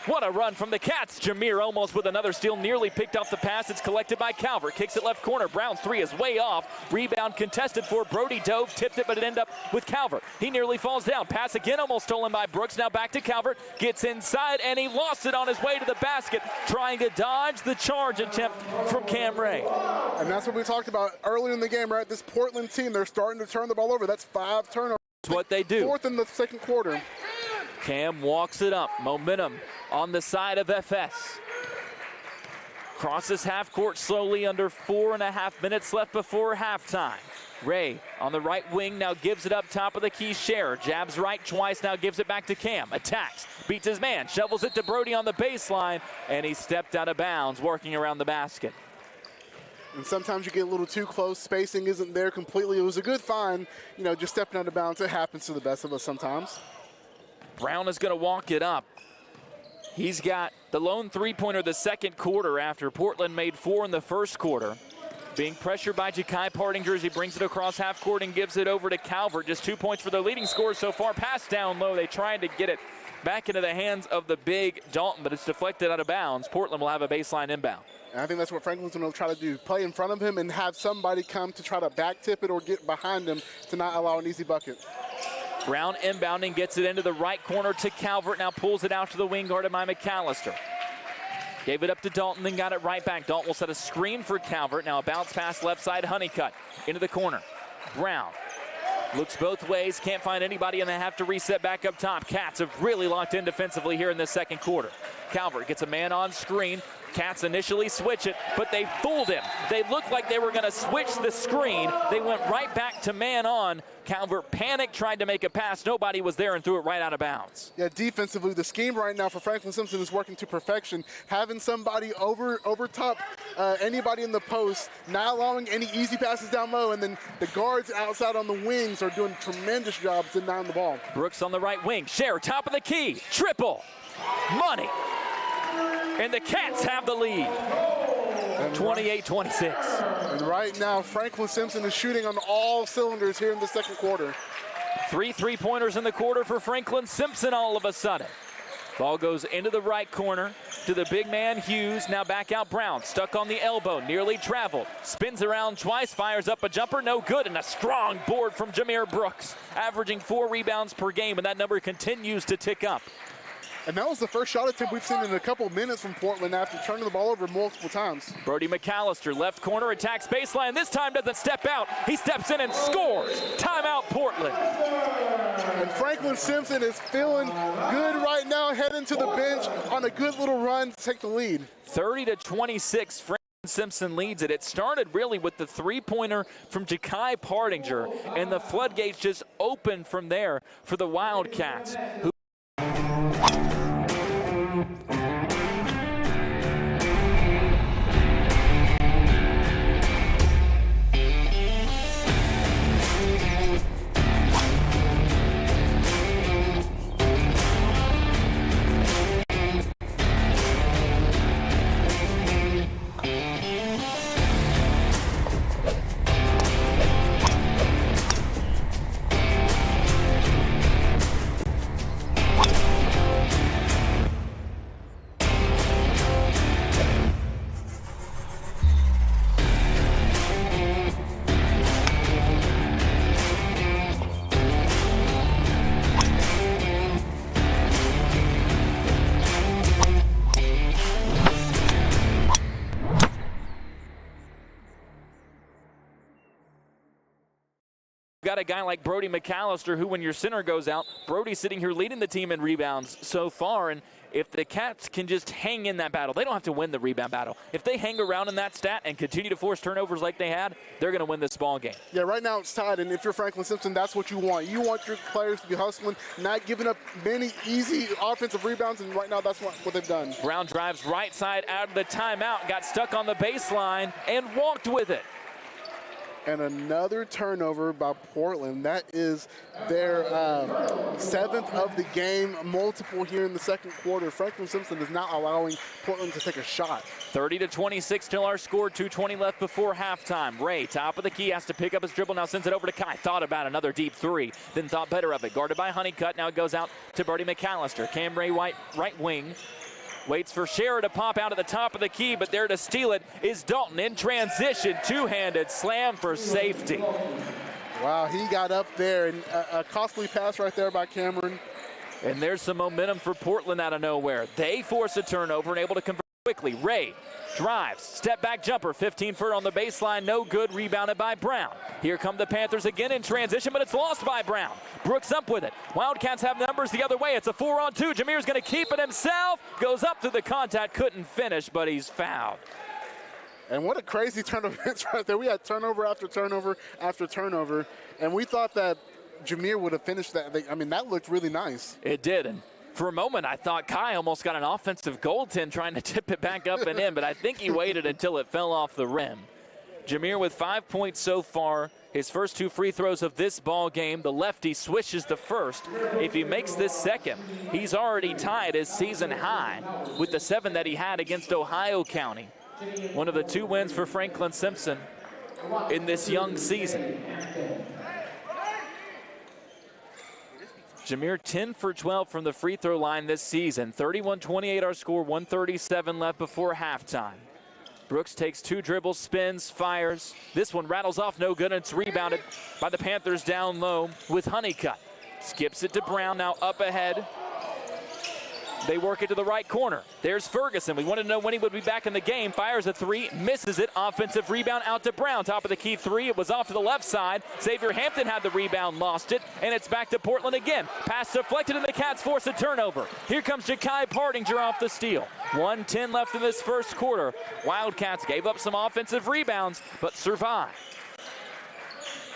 What a run from the Cats. Jameer almost with another steal, nearly picked off the pass. It's collected by Calvert. Kicks it left corner. Brown's 3 is way off. Rebound contested for Brody. Dove, tipped it, but it ended up with Calvert. He nearly falls down. Pass again, almost stolen by Brooks. Now back to Calvert. Gets inside, and he lost it on his way to the basket, trying to dodge the charge attempt from Cam Ray. And that's what we talked about earlier in the game, right? This Portland team, they're starting to turn the ball over. That's 5 turnovers. That's what they do. 4th in the second quarter. Cam walks it up. Momentum on the side of FS. Crosses half court slowly, under 4.5 minutes left before halftime. Ray on the right wing now gives it up top of the key. Scherer jabs right twice, now gives it back to Cam. Attacks, beats his man, shovels it to Brody on the baseline, and he stepped out of bounds working around the basket. And sometimes you get a little too close. Spacing isn't there completely. It was a good find, just stepping out of bounds. It happens to the best of us sometimes. Brown is going to walk it up. He's got the lone three-pointer the second quarter after Portland made 4 in the first quarter. Being pressured by Ja'Kai Partinger as he brings it across half court and gives it over to Calvert. Just 2 points for their leading scorer so far. Pass down low. They tried to get it back into the hands of the big Dalton, but it's deflected out of bounds. Portland will have a baseline inbound. And I think that's what Franklin's going to try to do. Play in front of him and have somebody come to try to back tip it or get behind him to not allow an easy bucket. Brown inbounding, gets it into the right corner to Calvert. Now pulls it out to the wing guarded by McAllister. Gave it up to Dalton, then got it right back. Dalton will set a screen for Calvert. Now a bounce pass left side, Honeycutt into the corner. Brown looks both ways, can't find anybody, and they have to reset back up top. Cats have really locked in defensively here in this second quarter. Calvert gets a man on screen. Cats initially switch it, but they fooled him. They looked like they were going to switch the screen. They went right back to man on. Calvert panicked, tried to make a pass. Nobody was there and threw it right out of bounds. Yeah, defensively, the scheme right now for Franklin Simpson is working to perfection. Having somebody over top anybody in the post, not allowing any easy passes down low, and then the guards outside on the wings are doing a tremendous job denying the ball. Brooks on the right wing. Scherer, top of the key. Triple. Money. And the Cats have the lead, 28-26. And right now, Franklin Simpson is shooting on all cylinders here in the second quarter. 3 3-pointers in the quarter for Franklin Simpson all of a sudden. Ball goes into the right corner to the big man Hughes. Now back out Brown, stuck on the elbow, nearly traveled. Spins around twice, fires up a jumper, no good, and a strong board from Jameer Brooks, averaging 4 rebounds per game, and that number continues to tick up. And that was the first shot attempt we've seen in a couple of minutes from Portland after turning the ball over multiple times. Brody McAllister, left corner, attacks baseline. This time doesn't step out. He steps in and scores. Timeout, Portland. And Franklin Simpson is feeling good right now, heading to the bench on a good little run to take the lead. 30-26, Franklin Simpson leads it. It started really with the three-pointer from Ja'Kai Partinger, and the floodgates just opened from there for the Wildcats, who got a guy like Brody McAllister, who when your center goes out, Brody's sitting here leading the team in rebounds so far, and if the Cats can just hang in that battle, they don't have to win the rebound battle. If they hang around in that stat and continue to force turnovers like they had, they're going to win this ball game. Yeah, right now it's tied, and if you're Franklin Simpson, that's what you want. You want your players to be hustling, not giving up many easy offensive rebounds, and right now that's what they've done. Brown drives right side out of the timeout, got stuck on the baseline, and walked with it. And another turnover by Portland. That is their 7th of the game, multiple here in the second quarter. Franklin Simpson is not allowing Portland to take a shot. 30-26 still our score, 2:20 left before halftime. Ray, top of the key, has to pick up his dribble, now sends it over to Kai. Thought about another deep three, then thought better of it. Guarded by Honeycutt, now it goes out to Brody McAllister. Cam Ray White, right wing. Waits for Scherer to pop out at the top of the key, but there to steal it is Dalton in transition. Two-handed slam for safety. Wow, he got up there, and a costly pass right there by Cameron. And there's some momentum for Portland out of nowhere. They force a turnover and able to convert quickly. Ray drives, step back jumper, 15-foot on the baseline, no good, rebounded by Brown. Here come the Panthers again in transition, but it's lost by Brown. Brooks up with it. Wildcats have numbers the other way. It's a 4-on-2. Jameer's going to keep it himself. Goes up to the contact, couldn't finish, but he's fouled. And what a crazy turn of events right there. We had turnover after turnover after turnover, and we thought that Jameer would have finished that. I mean, that looked really nice. It did, and for a moment I thought Kai almost got an offensive goaltend trying to tip it back up and in, but I think he waited until it fell off the rim. Jameer with 5 points so far. His first 2 free throws of this ball game. The lefty swishes the first. If he makes this second, he's already tied his season high with the 7 that he had against Ohio County. One of the 2 wins for Franklin Simpson in this young season. Jameer 10 for 12 from the free throw line this season. 31-28 our score, 1:37 left before halftime. Brooks takes 2 dribbles, spins, fires. This one rattles off, no good, and it's rebounded by the Panthers down low with Honeycutt. Skips it to Brown, now up ahead. They work it to the right corner. There's Ferguson. We wanted to know when he would be back in the game. Fires a 3, misses it. Offensive rebound out to Brown. Top of the key 3. It was off to the left side. Xavier Hampton had the rebound, lost it, and it's back to Portland again. Pass deflected, and the Cats force a turnover. Here comes Ja'Kai Pardinger off the steal. 1:10 left in this first quarter. Wildcats gave up some offensive rebounds, but survived.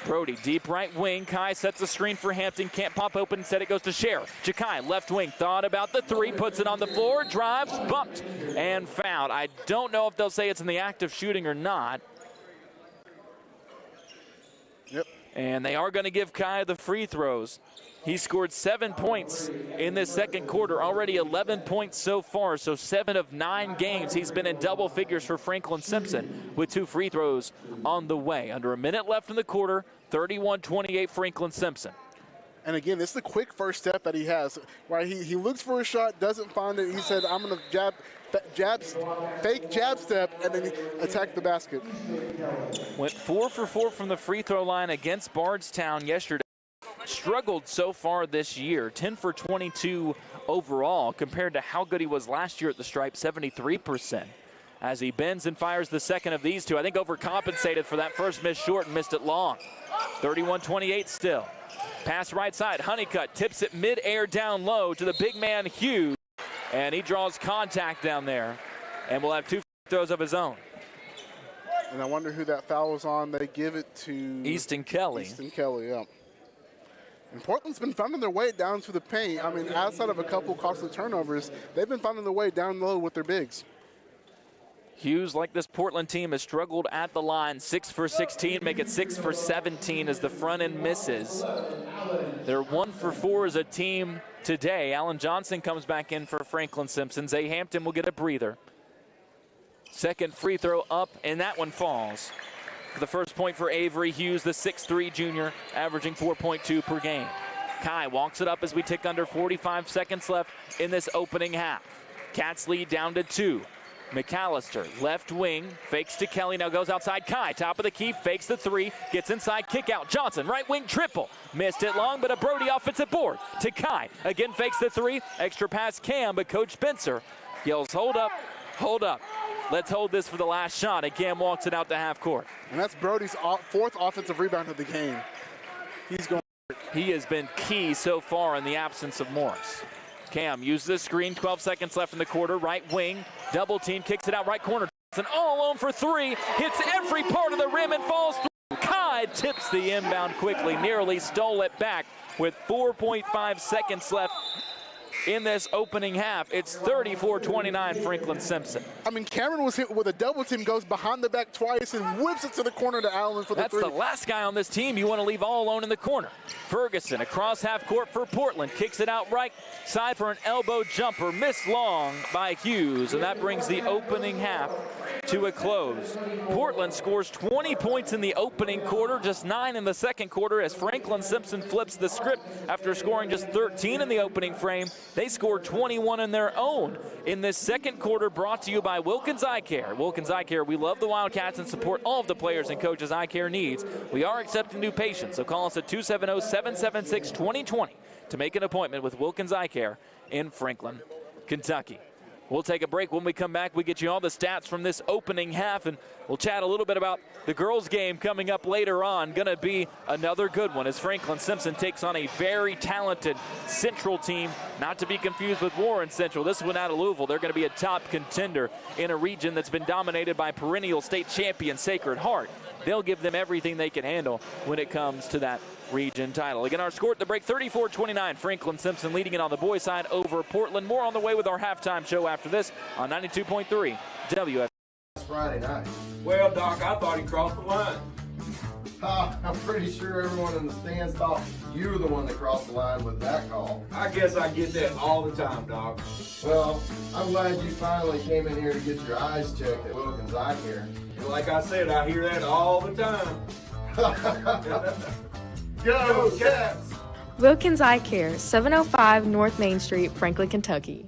Brody, deep right wing. Kai sets a screen for Hampton. Can't pop open. Instead, it goes to Scher. Ja'Kai, left wing. Thought about the 3. Puts it on the floor. Drives. Bumped. And fouled. I don't know if they'll say it's in the act of shooting or not. Yep. And they are going to give Kai the free throws. He scored 7 points in this second quarter. Already 11 points so far. So 7 of 9 games. He's been in double figures for Franklin Simpson with 2 free throws on the way. Under a minute left in the quarter, 31-28 Franklin Simpson. And again, this is the quick first step that he has. Right, he looks for a shot, doesn't find it. He said, I'm going to fake jab step, and then he attacked the basket. Went 4 for 4 from the free throw line against Bardstown yesterday. Struggled so far this year, 10 for 22 overall compared to how good he was last year at the stripe, 73%. As he bends and fires the second of these 2, I think overcompensated for that first miss short and missed it long. 31-28 still. Pass right side, Honeycutt tips it mid-air down low to the big man Hughes, and he draws contact down there, and will have 2 free throws of his own. And I wonder who that foul was on. They give it to Easton Kelly. Easton Kelly, yeah. And Portland's been finding their way down to the paint. I mean, outside of a couple costly turnovers, they've been finding their way down low with their bigs. Hughes, like this Portland team, has struggled at the line. 6 for 16, make it 6 for 17 as the front end misses. They're 1 for 4 as a team today. Alan Johnson comes back in for Franklin Simpson. Zay Hampton will get a breather. Second free throw up, and that one falls. The first point for Avery Hughes, the 6'3 junior, averaging 4.2 per game. Kai walks it up as we tick under 45 seconds left in this opening half. Cats lead down to 2. McAllister, left wing, fakes to Kelly, now goes outside. Kai, top of the key, fakes the 3, gets inside, kick out. Johnson, right wing triple. Missed it long, but a Brody offensive board to Kai. Again, fakes the 3, extra pass Cam, but Coach Spencer yells, hold up, hold up. Let's hold this for the last shot. And Cam walks it out to half court. And that's Brody's 4th offensive rebound of the game. He's going. He has been key so far in the absence of Morris. Cam uses the screen, 12 seconds left in the quarter. Right wing, double team, kicks it out right corner. And all alone for 3, hits every part of the rim and falls through. Kai tips the inbound quickly, nearly stole it back with 4.5 seconds left in this opening half. It's 34-29 Franklin Simpson. I mean, Cameron was hit with a double team, goes behind the back twice and whips it to the corner to Allen for the 3. That's the last guy on this team you want to leave all alone in the corner. Ferguson across half court for Portland, kicks it out right side for an elbow jumper, missed long by Hughes, and that brings the opening half to a close. Portland scores 20 points in the opening quarter, just 9 in the second quarter as Franklin Simpson flips the script after scoring just 13 in the opening frame. They scored 21 in their own in this second quarter, brought to you by Wilkins Eye Care. Wilkins Eye Care, we love the Wildcats and support all of the players and coaches eye care needs. We are accepting new patients, so call us at 270-776-2020 to make an appointment with Wilkins Eye Care in Franklin, Kentucky. We'll take a break. When we come back, we get you all the stats from this opening half, and we'll chat a little bit about the girls' game coming up later on. Going to be another good one as Franklin Simpson takes on a very talented Central team, not to be confused with Warren Central. This one out of Louisville. They're going to be a top contender in a region that's been dominated by perennial state champion Sacred Heart. They'll give them everything they can handle when it comes to that region title. Again, our score at the break, 34-29. Franklin Simpson leading it on the boys' side over Portland. More on the way with our halftime show after this on 92.3 WF. Friday night. Well, Doc, I thought he crossed the line. I'm pretty sure everyone in the stands thought you were the one that crossed the line with that call. I guess I get that all the time, Doc. Well, I'm glad you finally came in here to get your eyes checked at Wilkins Eye Care. And like I said, I hear that all the time. Go, Cats! Wilkins Eye Care, 705 North Main Street, Franklin, Kentucky.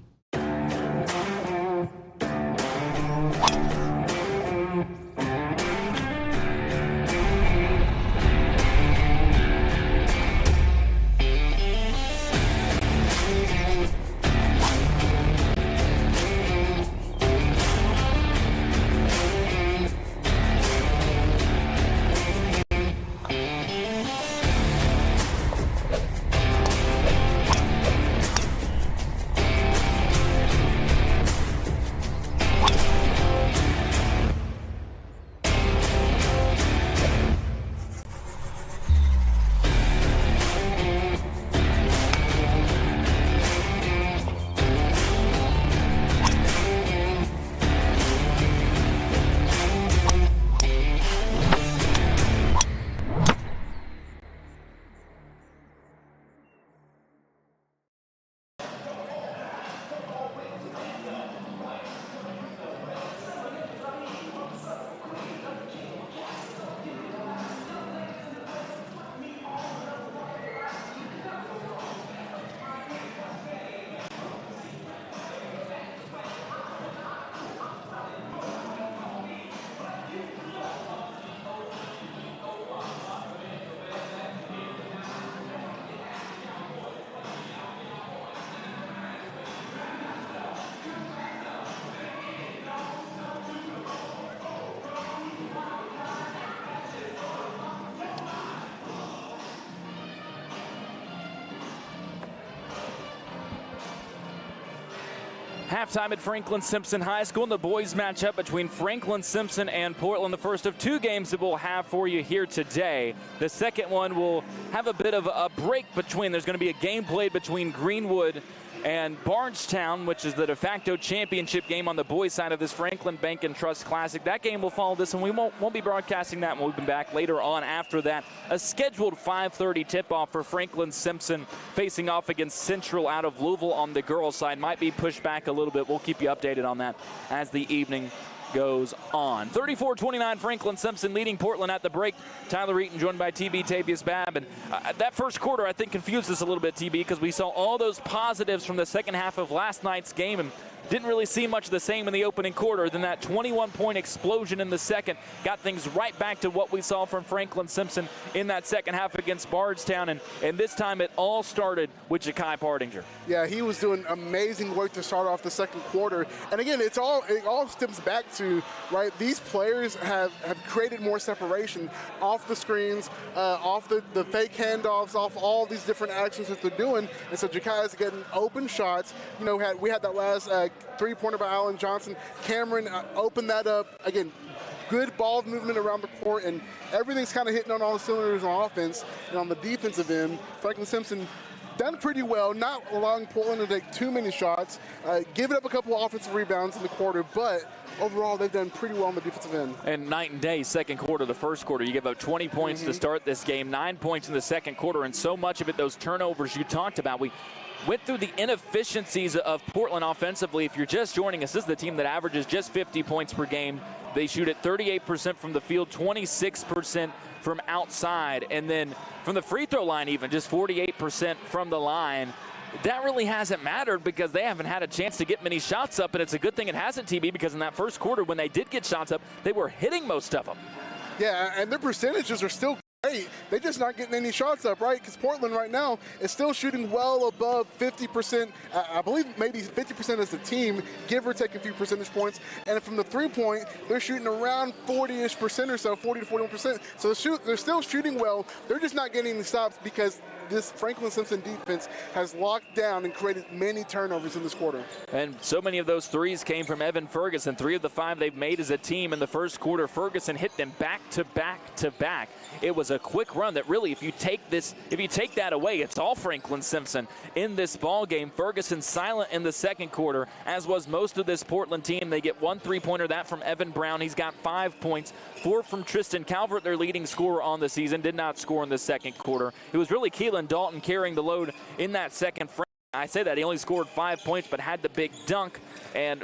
Halftime at Franklin Simpson High School, and the boys matchup between Franklin Simpson and Portland. The first of two games that we'll have for you here today. The second one will have a bit of a break between. There's going to be a game played between Greenwood and Bardstown, which is the de facto championship game on the boys' side of this Franklin Bank and Trust Classic. That game will follow this, and we won't be broadcasting that. We'll be back later on after that. A scheduled 5:30 tip-off for Franklin Simpson facing off against Central out of Louisville on the girls' side. Might be pushed back a little bit. We'll keep you updated on that as the evening goes on. 34-29, Franklin Simpson leading Portland at the break. Tyler Eaton joined by TB Tavius Babb. And that first quarter, I think, confused us a little bit, TB, because we saw all those positives from the second half of last night's game and didn't really see much of the same in the opening quarter. Then that 21-point explosion in the second got things right back to what we saw from Franklin Simpson in that second half against Bardstown. And this time it all started with Ja'Kai Pardinger. Yeah, he was doing amazing work to start off the second quarter. And again, it all stems back to, right, these players have created more separation off the screens, off the fake handoffs, off all these different actions that they're doing. And so Ja'Kai is getting open shots. You know, we had that last three-pointer by Allen Johnson. Cameron opened that up. Again, good ball movement around the court, and everything's kind of hitting on all the cylinders on offense. And on the defensive end, Franklin Simpson done pretty well, not allowing Portland to take too many shots, giving up a couple of offensive rebounds in the quarter, but overall they've done pretty well on the defensive end. And night and day, second quarter to first quarter. You give up 20 points to start this game, 9 points in the second quarter, and so much of it, those turnovers you talked about. We went through the inefficiencies of Portland offensively. If you're just joining us, this is the team that averages just 50 points per game. They shoot at 38% from the field, 26% from outside, and then from the free throw line even, just 48% from the line. That really hasn't mattered because they haven't had a chance to get many shots up, and it's a good thing it hasn't, TB, because in that first quarter when they did get shots up, they were hitting most of them. Yeah, and their percentages are still great. They're just not getting any shots up, right? Because Portland right now is still shooting well above 50%. I believe maybe 50% as a team, give or take a few percentage points. And from the three-point, they're shooting around 40-ish% or so, 40 to 41%. So they're still shooting well. They're just not getting any stops because this Franklin Simpson defense has locked down and created many turnovers in this quarter. And so many of those threes came from Evan Ferguson. 3 of the 5 they've made as a team in the first quarter. Ferguson hit them back to back to back. It was a quick run that really, if you take that away, it's all Franklin Simpson in this ball game. Ferguson silent in the second quarter, as was most of this Portland team. They get 1 3-pointer, that from Evan Brown. He's got 5 points, 4 from Tristan Calvert, their leading scorer on the season. Did not score in the second quarter. It was really Keelan Dalton carrying the load in that second frame. I say that he only scored 5 points, but had the big dunk and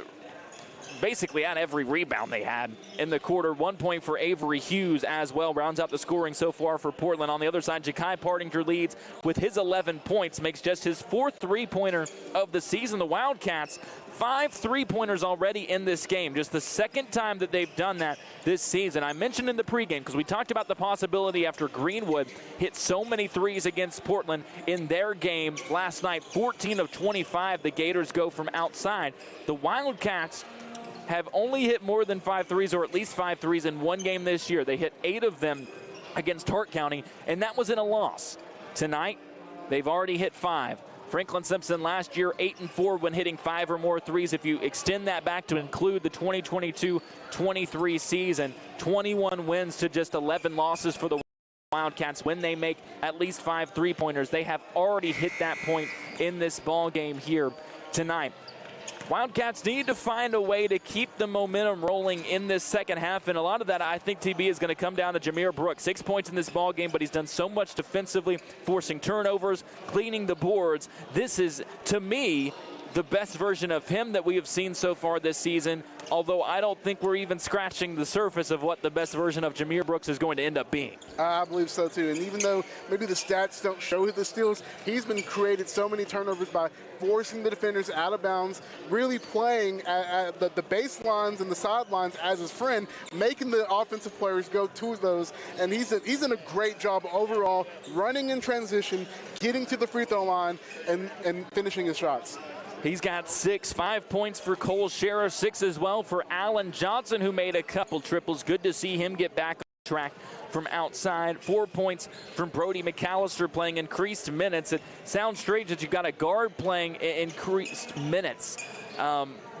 basically had every rebound they had in the quarter. 1 point for Avery Hughes as well. Rounds out the scoring so far for Portland. On the other side, Ja'Kai Partinger leads with his 11 points. Makes just his 4th 3-pointer of the season. The Wildcats, 5 3-pointers already in this game. Just the second time that they've done that this season. I mentioned in the pregame, because we talked about the possibility after Greenwood hit so many threes against Portland in their game last night. 14 of 25 the Gators go from outside. The Wildcats have only hit more than 5 threes, or at least 5 threes in one game this year. They hit 8 of them against Hart County, and that was in a loss. Tonight, they've already hit 5. Franklin Simpson last year 8-4 when hitting 5 or more threes. If you extend that back to include the 2022-23 season, 21 wins to just 11 losses for the Wildcats when they make at least 5 3-pointers. They have already hit that point in this ball game here tonight. Wildcats need to find a way to keep the momentum rolling in this second half, and a lot of that, I think, TB, is going to come down to Jameer Brooks. 6 points in this ball game, but he's done so much defensively, forcing turnovers, cleaning the boards. This is, to me, the best version of him that we have seen so far this season, although I don't think we're even scratching the surface of what the best version of Jameer Brooks is going to end up being. I believe so, too. And even though maybe the stats don't show the steals, he's been created so many turnovers by forcing the defenders out of bounds, really playing at the baselines and the sidelines as his friend, making the offensive players go to those. And he's in a great job overall, running in transition, getting to the free throw line, and finishing his shots. He's got 6, 5 points for Cole Scherer, 6 as well for Allen Johnson, who made a couple triples. Good to see him get back on track from outside. 4 points from Brody McAllister, playing increased minutes. It sounds strange that you've got a guard playing increased minutes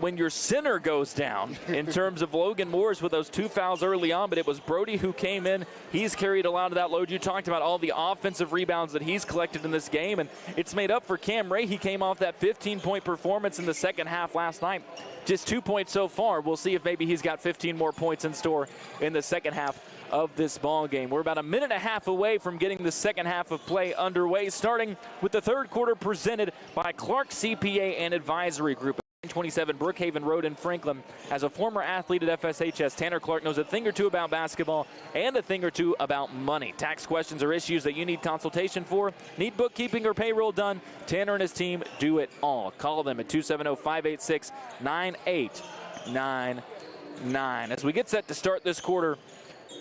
when your center goes down in terms of Logan Morris with those 2 fouls early on, but it was Brody who came in. He's carried a lot of that load. You talked about all the offensive rebounds that he's collected in this game, and it's made up for Cam Ray. He came off that 15-point performance in the second half last night. Just 2 points so far. We'll see if maybe he's got 15 more points in store in the second half of this ball game. We're about a minute and a half away from getting the second half of play underway, starting with the third quarter presented by Clark CPA and Advisory Group. 27 Brookhaven Road in Franklin. As a former athlete at FSHS, Tanner Clark knows a thing or two about basketball and a thing or two about money. Tax questions or issues that you need consultation for, need bookkeeping or payroll done, Tanner and his team do it all. Call them at 270-586-9899. As we get set to start this quarter,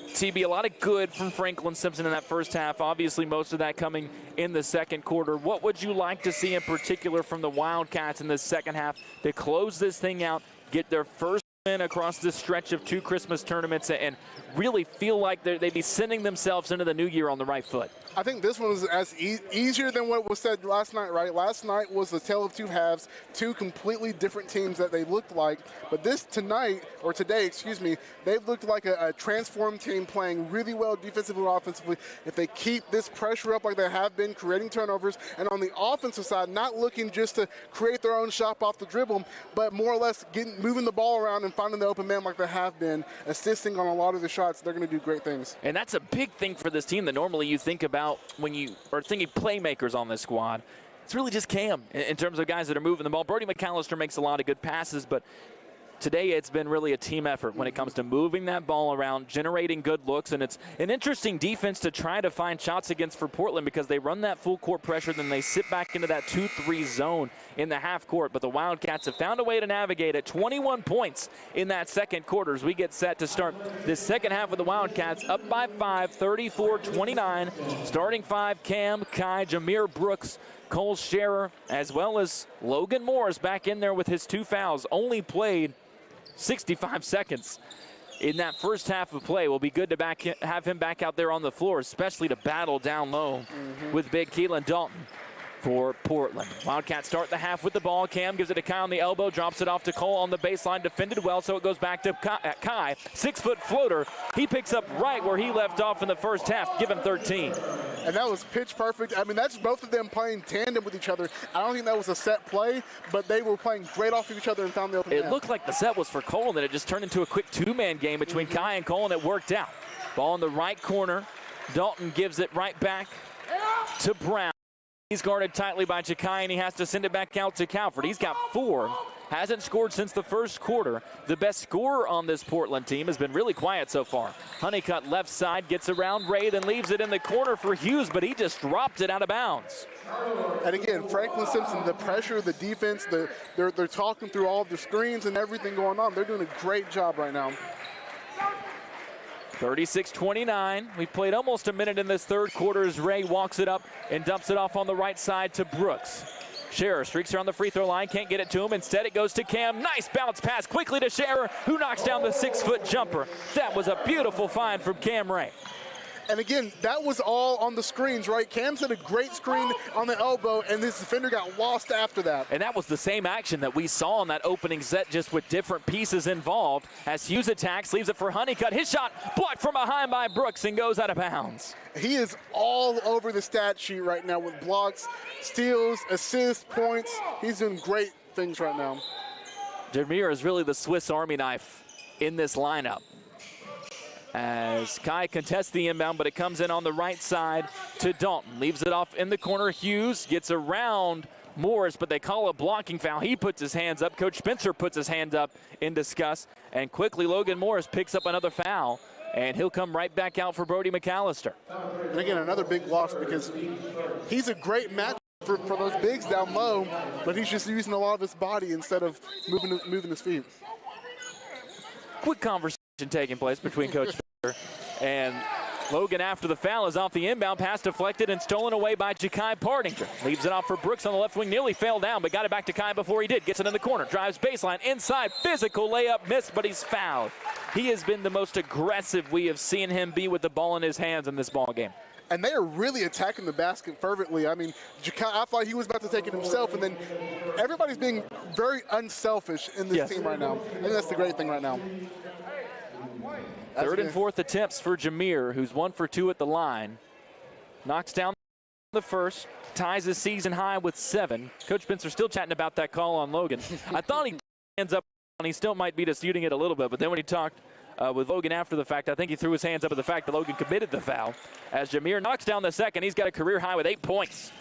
TB, a lot of good from Franklin Simpson in that first half. Obviously, most of that coming in the second quarter. What would you like to see in particular from the Wildcats in the second half to close this thing out, get their first win across this stretch of 2 Christmas tournaments, and really feel like they'd be sending themselves into the new year on the right foot? I think this one was as easier than what was said last night, right? Last night was the tale of 2 halves, 2 completely different teams that they looked like. But today, they've looked like a transformed team playing really well defensively and offensively. If they keep this pressure up like they have been, creating turnovers, and on the offensive side, not looking just to create their own shot off the dribble, but more or less moving the ball around and finding the open man like they have been, assisting on a lot of the shots, they're going to do great things. And that's a big thing for this team that normally you think about when you are thinking playmakers on this squad. It's really just Cam in terms of guys that are moving the ball. Brody McAllister makes a lot of good passes, but today it's been really a team effort when it comes to moving that ball around, generating good looks, and it's an interesting defense to try to find shots against for Portland because they run that full court pressure, then they sit back into that 2-3 zone in the half court. But the Wildcats have found a way to navigate it. 21 points in that second quarter as we get set to start this second half with the Wildcats up by 5, 34-29. Starting 5, Cam, Kai, Jameer Brooks, Cole Scherer, as well as Logan Morris back in there with his 2 fouls. Only played 65 seconds in that first half of play. Will be good to have him back out there on the floor, especially to battle down low with big Keelan Dalton for Portland. Wildcats start the half with the ball. Cam gives it to Kai on the elbow, drops it off to Cole on the baseline, defended well, so it goes back to Kai. 6-foot floater. He picks up right where he left off in the first half. Give him 13. And that was pitch perfect. I mean, that's both of them playing tandem with each other. I don't think that was a set play, but they were playing great off of each other and found the open It half. looked like the set was for Cole, and then it just turned into a quick 2-man game between Kai and Cole, and it worked out. Ball in the right corner. Dalton gives it right back to Brown. He's guarded tightly by Jakai, and he has to send it back out to Calvert. He's got 4. Hasn't scored since the first quarter. The best scorer on this Portland team has been really quiet so far. Honeycutt left side, gets around Ray, then leaves it in the corner for Hughes, but he just dropped it out of bounds. And again, Franklin Simpson, the pressure, the defense, they're talking through all of the screens and everything going on. They're doing a great job right now. 36-29. We've played almost a minute in this third quarter as Ray walks it up and dumps it off on the right side to Brooks. Scherer streaks around the free throw line, can't get it to him. Instead, it goes to Cam. Nice bounce pass quickly to Scherer, who knocks down the 6-foot jumper. That was a beautiful find from Cam Ray. And again, that was all on the screens, right? Cam set a great screen on the elbow, and this defender got lost after that. And that was the same action that we saw in that opening set, just with different pieces involved. As Hughes attacks, leaves it for Honeycutt. His shot blocked from behind by Brooks and goes out of bounds. He is all over the stat sheet right now with blocks, steals, assists, points. He's doing great things right now. Jameer is really the Swiss Army knife in this lineup. As Kai contests the inbound, but it comes in on the right side to Dalton. Leaves it off in the corner. Hughes gets around Morris, but they call a blocking foul. He puts his hands up. Coach Spencer puts his hand up in disgust. And quickly, Logan Morris picks up another foul, and he'll come right back out for Brody McAllister. And again, another big loss because he's a great match for those bigs down low, but he's just using a lot of his body instead of moving his feet. Quick conversation taking place between Coach Spencer and Logan after the foul is off the inbound. Pass deflected and stolen away by Jakai Partington. Leaves it off for Brooks on the left wing. Nearly fell down, but got it back to Kai before he did. Gets it in the corner. Drives baseline. Inside. Physical layup missed, but he's fouled. He has been the most aggressive we have seen him be with the ball in his hands in this ball game. And they are really attacking the basket fervently. I mean, Jakai, I thought he was about to take it himself, and then everybody's being very unselfish in this team right now. I think that's the great thing right now. Third and fourth attempts for Jameer, who's 1 for 2 at the line. Knocks down the first, ties his season high with 7. Coach Spencer still chatting about that call on Logan. I thought he hands up, and he still might be disputing it a little bit, but then when he talked with Logan after the fact, I think he threw his hands up at the fact that Logan committed the foul. As Jameer knocks down the second, he's got a career high with 8 points.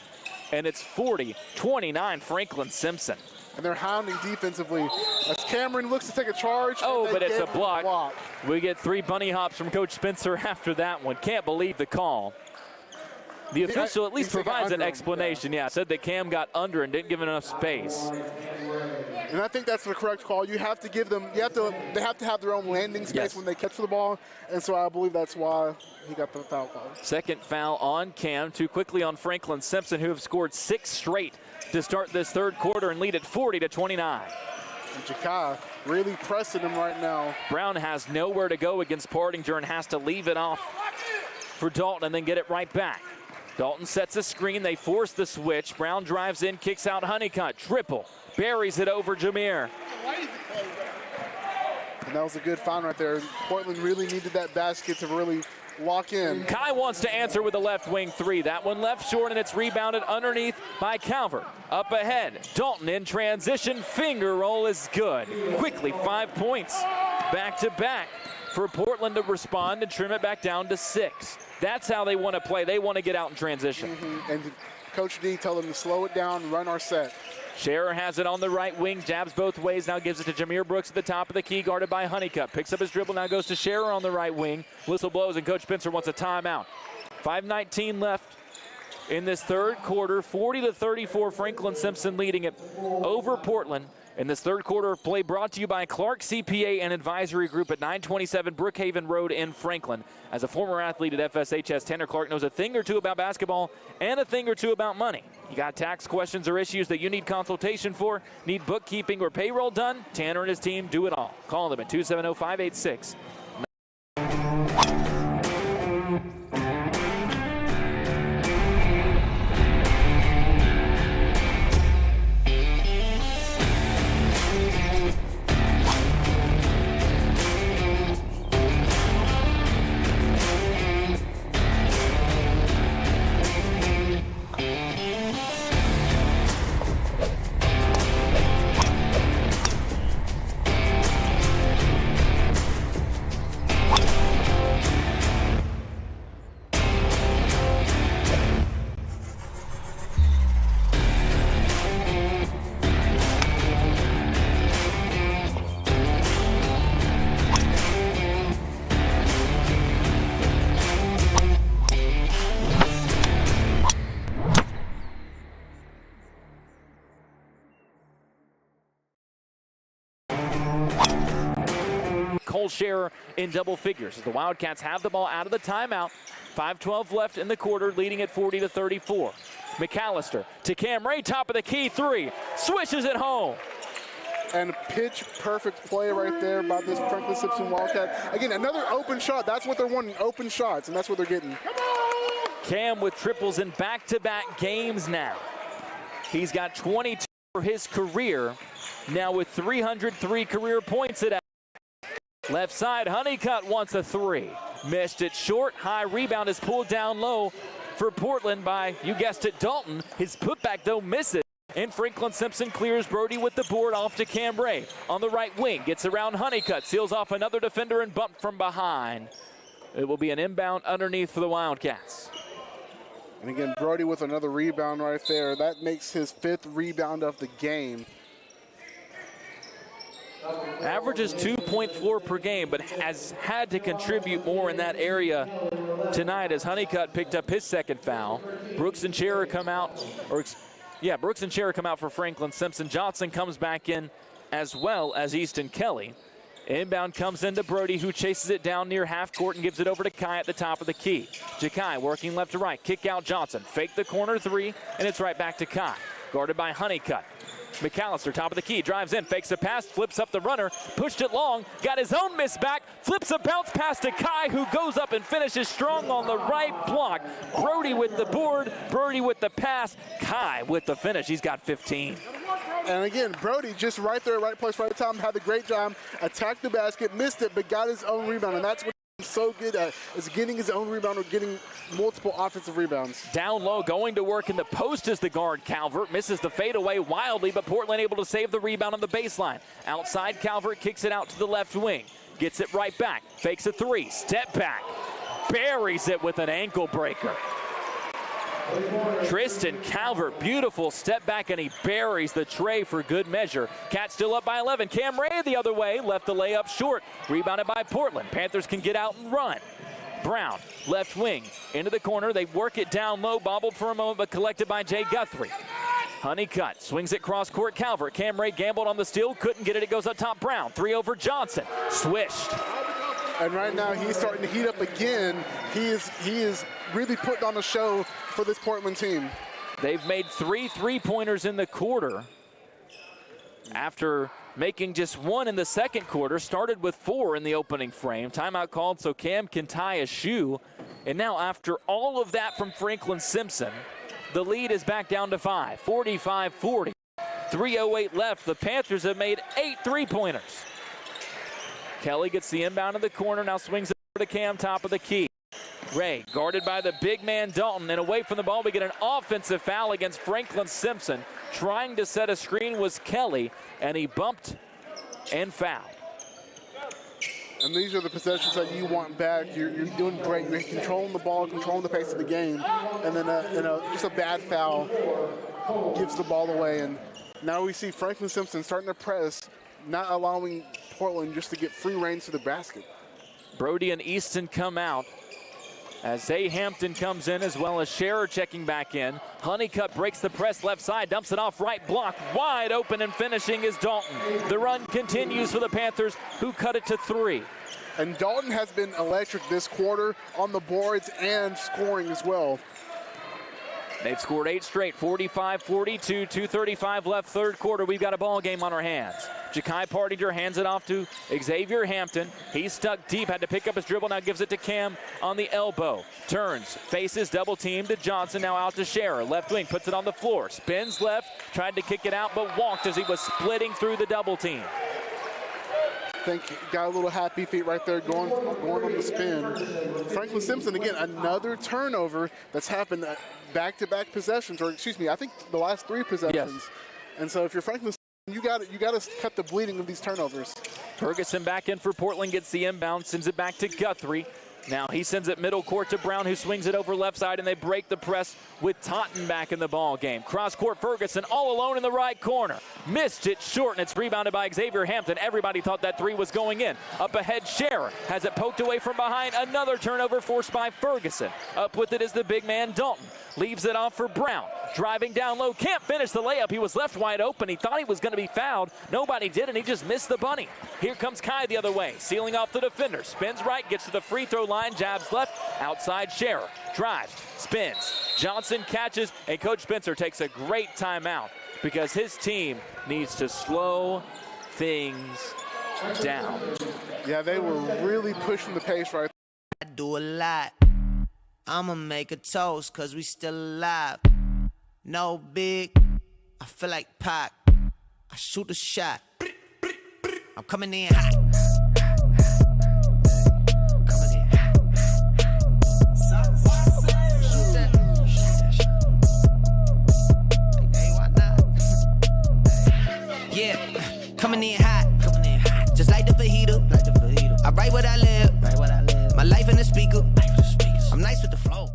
And it's 40-29 Franklin Simpson. And they're hounding defensively as Cameron looks to take a charge. Oh, but it's a block. We get 3 bunny hops from Coach Spencer after that one. Can't believe the call. The official at least provides an explanation. Yeah, said that Cam got under and didn't give him enough space. And I think that's the correct call. You have to give them, they have to have their own landing space when they catch the ball. And so I believe that's why he got the foul call. Second foul on Cam. Too quickly on Franklin Simpson, who have scored 6 straight to start this third quarter and lead at 40-29. And Jakai really pressing him right now. Brown has nowhere to go against Partington and has to leave it off for Dalton and then get it right back. Dalton sets a screen. They force the switch. Brown drives in, kicks out Honeycutt. Triple. Buries it over Jameer. And that was a good find right there. Portland really needed that basket to really lock in. Kai wants to answer with a left wing 3. That one left short, and it's rebounded underneath by Calvert. Up ahead, Dalton in transition. Finger roll is good. Quickly, 5 points. Back to back for Portland to respond and trim it back down to 6. That's how they want to play. They want to get out in transition. And Coach D told them to slow it down, run our set. Scherer has it on the right wing, jabs both ways, now gives it to Jameer Brooks at the top of the key, guarded by Honeycutt. Picks up his dribble, now goes to Scherer on the right wing. Whistle blows, and Coach Spencer wants a timeout. 5:19 left in this third quarter. 40-34, Franklin Simpson leading it over Portland. In this third quarter of play, brought to you by Clark CPA and Advisory Group at 927 Brookhaven Road in Franklin. As a former athlete at FSHS, Tanner Clark knows a thing or two about basketball and a thing or two about money. You got tax questions or issues that you need consultation for, need bookkeeping or payroll done? Tanner and his team do it all. Call them at 270-586. Scherer in double figures as the Wildcats have the ball out of the timeout. 5:12 left in the quarter, leading at 40-34. McAllister to Cam Ray, top of the key, three, swishes it home. And pitch perfect play right there by this Franklin Simpson Wildcat. Again, another open shot. That's what they're wanting, open shots, and that's what they're getting. Cam with triples in back-to-back games now. He's got 22 for his career, now with 303 career points at left side. Honeycutt wants a three. Missed it short. High rebound is pulled down low for Portland by, you guessed it, Dalton. His putback, though, misses. And Franklin Simpson clears Brody with the board off to Cambray. On the right wing, gets around Honeycutt, seals off another defender and bumped from behind. It will be an inbound underneath for the Wildcats. And again, Brody with another rebound right there. That makes his 5th rebound of the game. Averages 2.4 per game, but has had to contribute more in that area tonight as Honeycutt picked up his 2nd foul. Brooks and Scherer come out, Brooks and Scherer come out for Franklin Simpson. Johnson comes back in as well as Easton Kelly. Inbound comes into Brody, who chases it down near half court and gives it over to Kai at the top of the key. Jakai working left to right, kick out Johnson, fake the corner three, and it's right back to Kai. Guarded by Honeycutt. McAllister, top of the key, drives in, fakes a pass, flips up the runner, pushed it long, got his own miss back, flips a bounce pass to Kai, who goes up and finishes strong on the right block. Brody with the board, Brody with the pass, Kai with the finish. He's got 15. And again, Brody just right there, right place, right time, had the great job, attacked the basket, missed it, but got his own rebound, and that's what he's so good at, is getting his own rebound or getting multiple offensive rebounds. Down low, going to work in the post is the guard, Calvert. Misses the fadeaway wildly, but Portland able to save the rebound on the baseline. Outside, Calvert kicks it out to the left wing. Gets it right back, fakes a three, step back, buries it with an ankle breaker. Tristan Calvert, beautiful step back, and he buries the tray for good measure. Cats still up by 11. Cam Ray the other way, left the layup short. Rebounded by Portland. Panthers can get out and run. Brown, left wing, into the corner. They work it down low, bobbled for a moment, but collected by Jay Guthrie. Honeycutt swings it cross court. Calvert, Cam Ray gambled on the steal, couldn't get it. It goes up top. Brown, three over Johnson, swished. And right now he's starting to heat up again. He is really putting on a show for this Portland team. They've made 3 3-pointers in the quarter after making just 1 in the second quarter. Started with 4 in the opening frame. Timeout called so Cam can tie a shoe. And now after all of that from Franklin Simpson, the lead is back down to 5, 45-40. 3:08 left. The Panthers have made 8 3-pointers. Kelly gets the inbound in the corner, now swings it over to Cam, top of the key. Ray, guarded by the big man Dalton, and away from the ball, we get an offensive foul against Franklin Simpson. Trying to set a screen was Kelly, and he bumped and fouled. And these are the possessions that you want back. You're doing great. You're controlling the ball, controlling the pace of the game, and then just a bad foul gives the ball away. And Now we see Franklin Simpson starting to press, not allowing Portland just to get free reigns to the basket. Brody and Easton come out as Zay Hampton comes in, as well as Scherer checking back in. Honeycutt breaks the press left side, dumps it off right block. Wide open and finishing is Dalton. The run continues for the Panthers, who cut it to 3. And Dalton has been electric this quarter on the boards and scoring as well. They've scored 8 straight, 45-42, 2:35 left third quarter. We've got a ball game on our hands. Ja'Kai Partinger hands it off to Xavier Hampton. He's stuck deep, had to pick up his dribble, now gives it to Cam on the elbow. Turns, faces, double team to Johnson, now out to Scherer. Left wing, puts it on the floor, spins left, tried to kick it out, but walked as he was splitting through the double team. I think got a little happy feet right there going on the spin. Franklin Simpson, again, another turnover that's happened back-to-back possessions, or excuse me, I think the last 3 possessions. Yes. And so if you're Franklin, you got to cut the bleeding of these turnovers. Ferguson back in for Portland, gets the inbound, sends it back to Guthrie. Now he sends it middle court to Brown, who swings it over left side, and they break the press with Totten back in the ball game. Cross court, Ferguson all alone in the right corner. Missed it short, and it's rebounded by Xavier Hampton. Everybody thought that 3 was going in. Up ahead, Scherer has it poked away from behind. Another turnover forced by Ferguson. Up with it is the big man, Dalton. Leaves it off for Brown. Driving down low, can't finish the layup. He was left wide open. He thought he was going to be fouled. Nobody did, and he just missed the bunny. Here comes Kai the other way, sealing off the defender. Spins right, gets to the free throw line, jabs left, outside Scherer. Drives, spins. Johnson catches, and Coach Spencer takes a great timeout because his team needs to slow things down. Yeah, they were really pushing the pace right I do a lot. I'ma make a toast, cause we still alive. No big, I feel like Pac. I shoot a shot. I'm coming in hot. Coming in hot. Shoot that. Hey, why not? Yeah, coming in hot. Just like the fajita. I write what I live. My life in the speaker. I'm nice with the flow.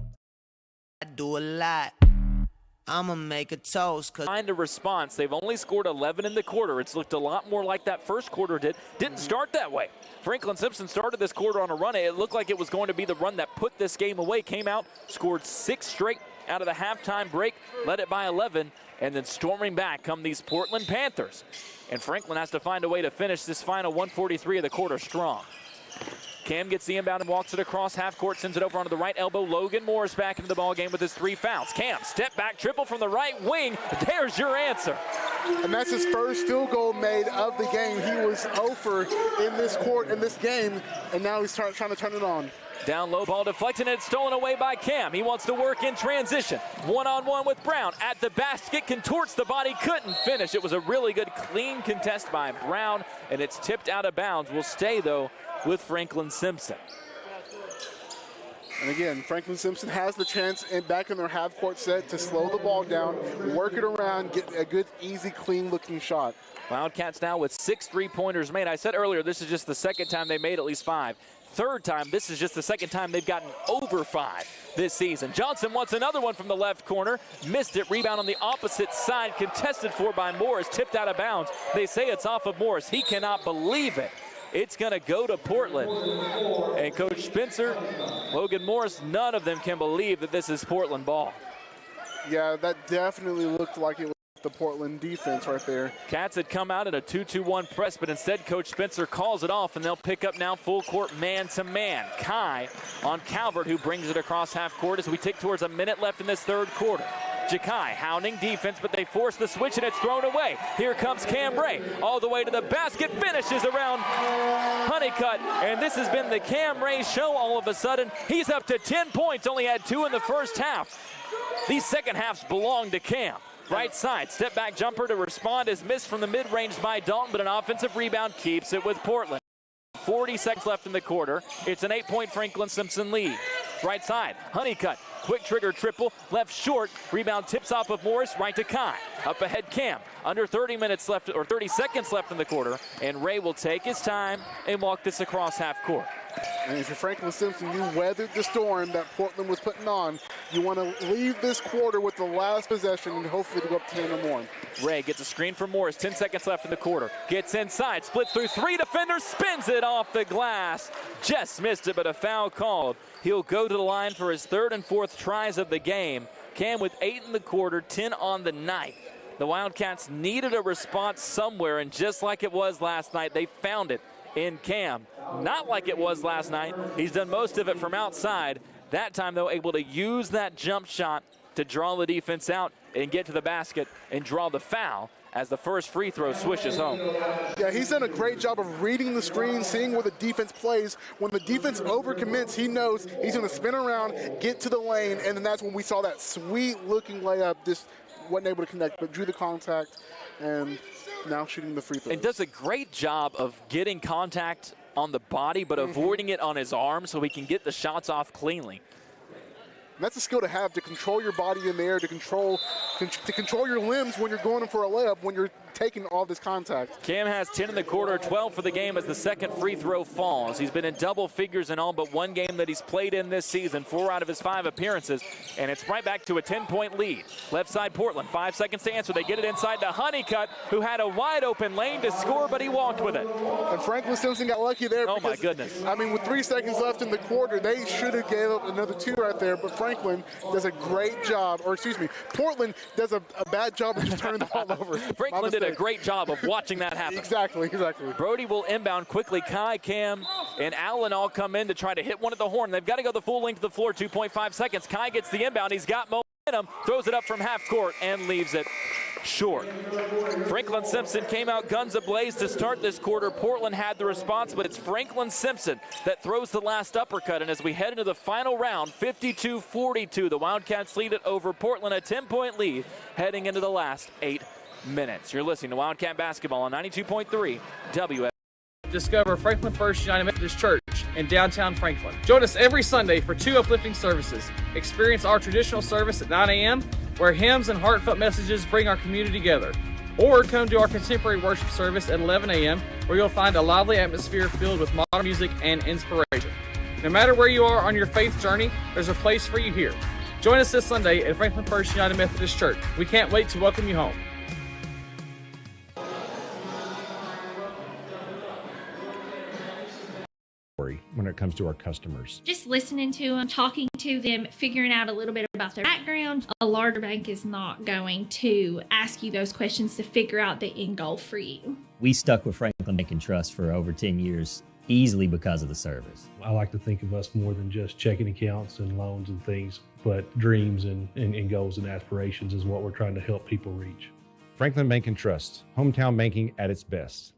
I do a lot. I'ma make a toast. Find a response. They've only scored 11 in the quarter. It's looked a lot more like that first quarter did. Didn't start that way. Franklin Simpson started this quarter on a run. It looked like it was going to be the run that put this game away. Came out, scored 6 straight out of the halftime break, led it by 11, and then storming back come these Portland Panthers. And Franklin has to find a way to finish this final 1:43 of the quarter strong. Cam gets the inbound and walks it across half court, sends it over onto the right elbow. Logan Morris back into the ball game with his 3 fouls. Cam, step back, triple from the right wing. There's your answer. And that's his first field goal made of the game. He was 0 for in this game, and now he's trying to turn it on. Down low, ball deflected, and it's stolen away by Cam. He wants to work in transition. One-on-one with Brown. At the basket, contorts the body, couldn't finish. It was a really good, clean contest by Brown, and it's tipped out of bounds. Will stay, though, with Franklin Simpson. And again, Franklin Simpson has the chance back in their half-court set to slow the ball down, work it around, get a good, easy, clean-looking shot. Wildcats now with 6 3-pointers made. I said earlier, this is just the second time they made at least 5. Third time, this is just the second time they've gotten over 5 this season. Johnson wants another one from the left corner. Missed it. Rebound on the opposite side. Contested for by Morris. Tipped out of bounds. They say it's off of Morris. He cannot believe it. It's going to go to Portland. And Coach Spencer, Logan Morris, none of them can believe that this is Portland ball. Yeah, that definitely looked like it was the Portland defense right there. Cats had come out in a 2-2-1 press, but instead Coach Spencer calls it off, and they'll pick up now full court man-to-man. Kai on Calvert, who brings it across half court as we tick towards a minute left in this third quarter. Ja'Kai hounding defense, but they force the switch, and it's thrown away. Here comes Cam Ray all the way to the basket, finishes around Honeycutt, and this has been the Cam Ray show all of a sudden. He's up to 10 points, only had 2 in the first half. These second halves belong to Cam. Right side, step back jumper to respond is missed from the mid-range by Dalton, but an offensive rebound keeps it with Portland. 40 seconds left in the quarter. It's an 8-point Franklin Simpson lead. Right side, Honeycutt, quick trigger triple, left short, rebound tips off of Morris, right to Kai. Up ahead Cam, under 30 minutes left, or 30 seconds left in the quarter, and Ray will take his time and walk this across half court. And if you're Franklin Simpson, you weathered the storm that Portland was putting on. You want to leave this quarter with the last possession and hopefully to go up 10 or more. Ray gets a screen from Morris, 10 seconds left in the quarter. Gets inside, split through 3 defenders, spins it off the glass. Just missed it, but a foul called. He'll go to the line for his 3rd and 4th tries of the game. Cam with 8 in the quarter, 10 on the night. The Wildcats needed a response somewhere, and just like it was last night, they found it in Cam. Not like it was last night. He's done most of it from outside. That time, though, able to use that jump shot to draw the defense out and get to the basket and draw the foul as the first free throw swishes home. Yeah, he's done a great job of reading the screen, seeing where the defense plays. When the defense overcommits, he knows he's going to spin around, get to the lane, and then that's when we saw that sweet-looking layup. Just wasn't able to connect, but drew the contact, and now shooting the free throws. And does a great job of getting contact on the body, but avoiding it on his arm so he can get the shots off cleanly. And that's a skill to have, to control your body in the air, to control your limbs when you're going in for a layup, when you're taking all this contact. Cam has 10 in the quarter, 12 for the game as the second free throw falls. He's been in double figures in all but one game that he's played in this season, 4 out of his 5 appearances, and it's right back to a 10-point lead. Left side Portland, 5 seconds to answer. They get it inside to Honeycutt, who had a wide open lane to score, but he walked with it. And Franklin Simpson got lucky there. Oh because, my goodness. I mean, with 3 seconds left in the quarter, they should have gave up another 2 right there, but Franklin does a great job, or excuse me, Portland does a bad job of just turning the ball over. Franklin did a great job of watching that happen. Exactly. Brody will inbound quickly. Kai, Cam, and Allen all come in to try to hit one at the horn. They've got to go the full length of the floor, 2.5 seconds. Kai gets the inbound. He's got momentum, throws it up from half court, and leaves it short. Franklin Simpson came out guns ablaze to start this quarter. Portland had the response, but it's Franklin Simpson that throws the last uppercut. And as we head into the final round, 52-42, the Wildcats lead it over Portland, a 10-point lead heading into the last 8 minutes. You're listening to Wildcat Basketball on 92.3 WF. Discover Franklin First United Methodist Church in downtown Franklin. Join us every Sunday for 2 uplifting services. Experience our traditional service at 9 a.m., where hymns and heartfelt messages bring our community together. Or come to our contemporary worship service at 11 a.m., where you'll find a lively atmosphere filled with modern music and inspiration. No matter where you are on your faith journey, there's a place for you here. Join us this Sunday at Franklin First United Methodist Church. We can't wait to welcome you home. When it comes to our customers. Just listening to them, talking to them, figuring out a little bit about their background. A larger bank is not going to ask you those questions to figure out the end goal for you. We stuck with Franklin Bank and Trust for over 10 years, easily because of the service. I like to think of us more than just checking accounts and loans and things, but dreams and goals and aspirations is what we're trying to help people reach. Franklin Bank and Trust, hometown banking at its best.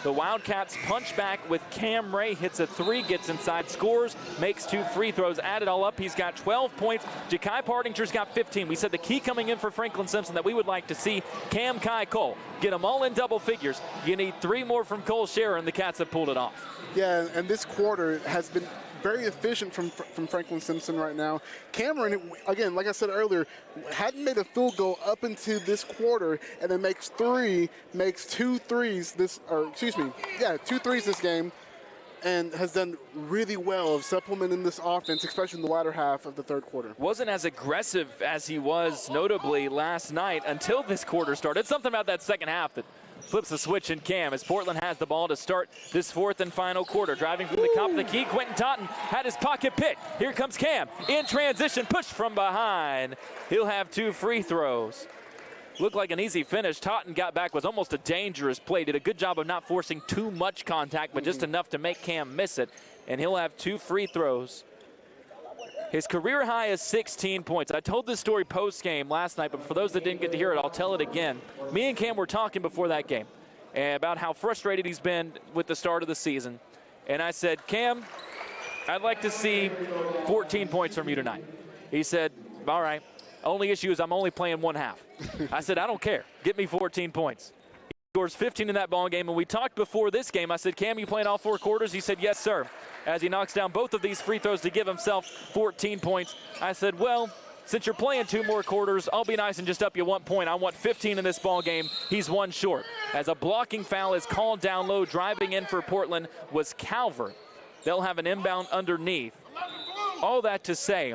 The Wildcats punch back with Cam Ray, hits a 3, gets inside, scores, makes 2 free throws. Add it all up, he's got 12 points. Ja'Kai Partinger's got 15. We said the key coming in for Franklin Simpson that we would like to see Cam, Kai, Cole. Get them all in double figures. You need 3 more from Cole Scherer, and the Cats have pulled it off. Yeah, and this quarter has been very efficient from Franklin Simpson right now. Cameron, again, like I said earlier, hadn't made a field goal up into this quarter, and then makes 2 threes this, or excuse me, yeah, 2 threes this game, and has done really well of supplementing this offense, especially in the latter half of the third quarter. Wasn't as aggressive as he was notably last night until this quarter started. Something about that second half that flips the switch in Cam as Portland has the ball to start this 4th and final quarter. Driving from the top of the key, Quentin Totten had his pocket picked. Here comes Cam in transition, pushed from behind. He'll have 2 free throws. Looked like an easy finish. Totten got back, was almost a dangerous play. Did a good job of not forcing too much contact, but just enough to make Cam miss it. And he'll have 2 free throws. His career high is 16 points. I told this story post-game last night, but for those that didn't get to hear it, I'll tell it again. Me and Cam were talking before that game about how frustrated he's been with the start of the season. And I said, Cam, I'd like to see 14 points from you tonight. He said, all right. Only issue is I'm only playing 1 half. I said, I don't care. Get me 14 points. He scores 15 in that ball game. And we talked before this game. I said, Cam, you playing all 4 quarters? He said, yes, sir. As he knocks down both of these free throws to give himself 14 points. I said, well, since you're playing 2 more quarters, I'll be nice and just up you 1 point. I want 15 in this ball game. He's 1 short. As a blocking foul is called down low, driving in for Portland was Calvert. They'll have an inbound underneath. All that to say,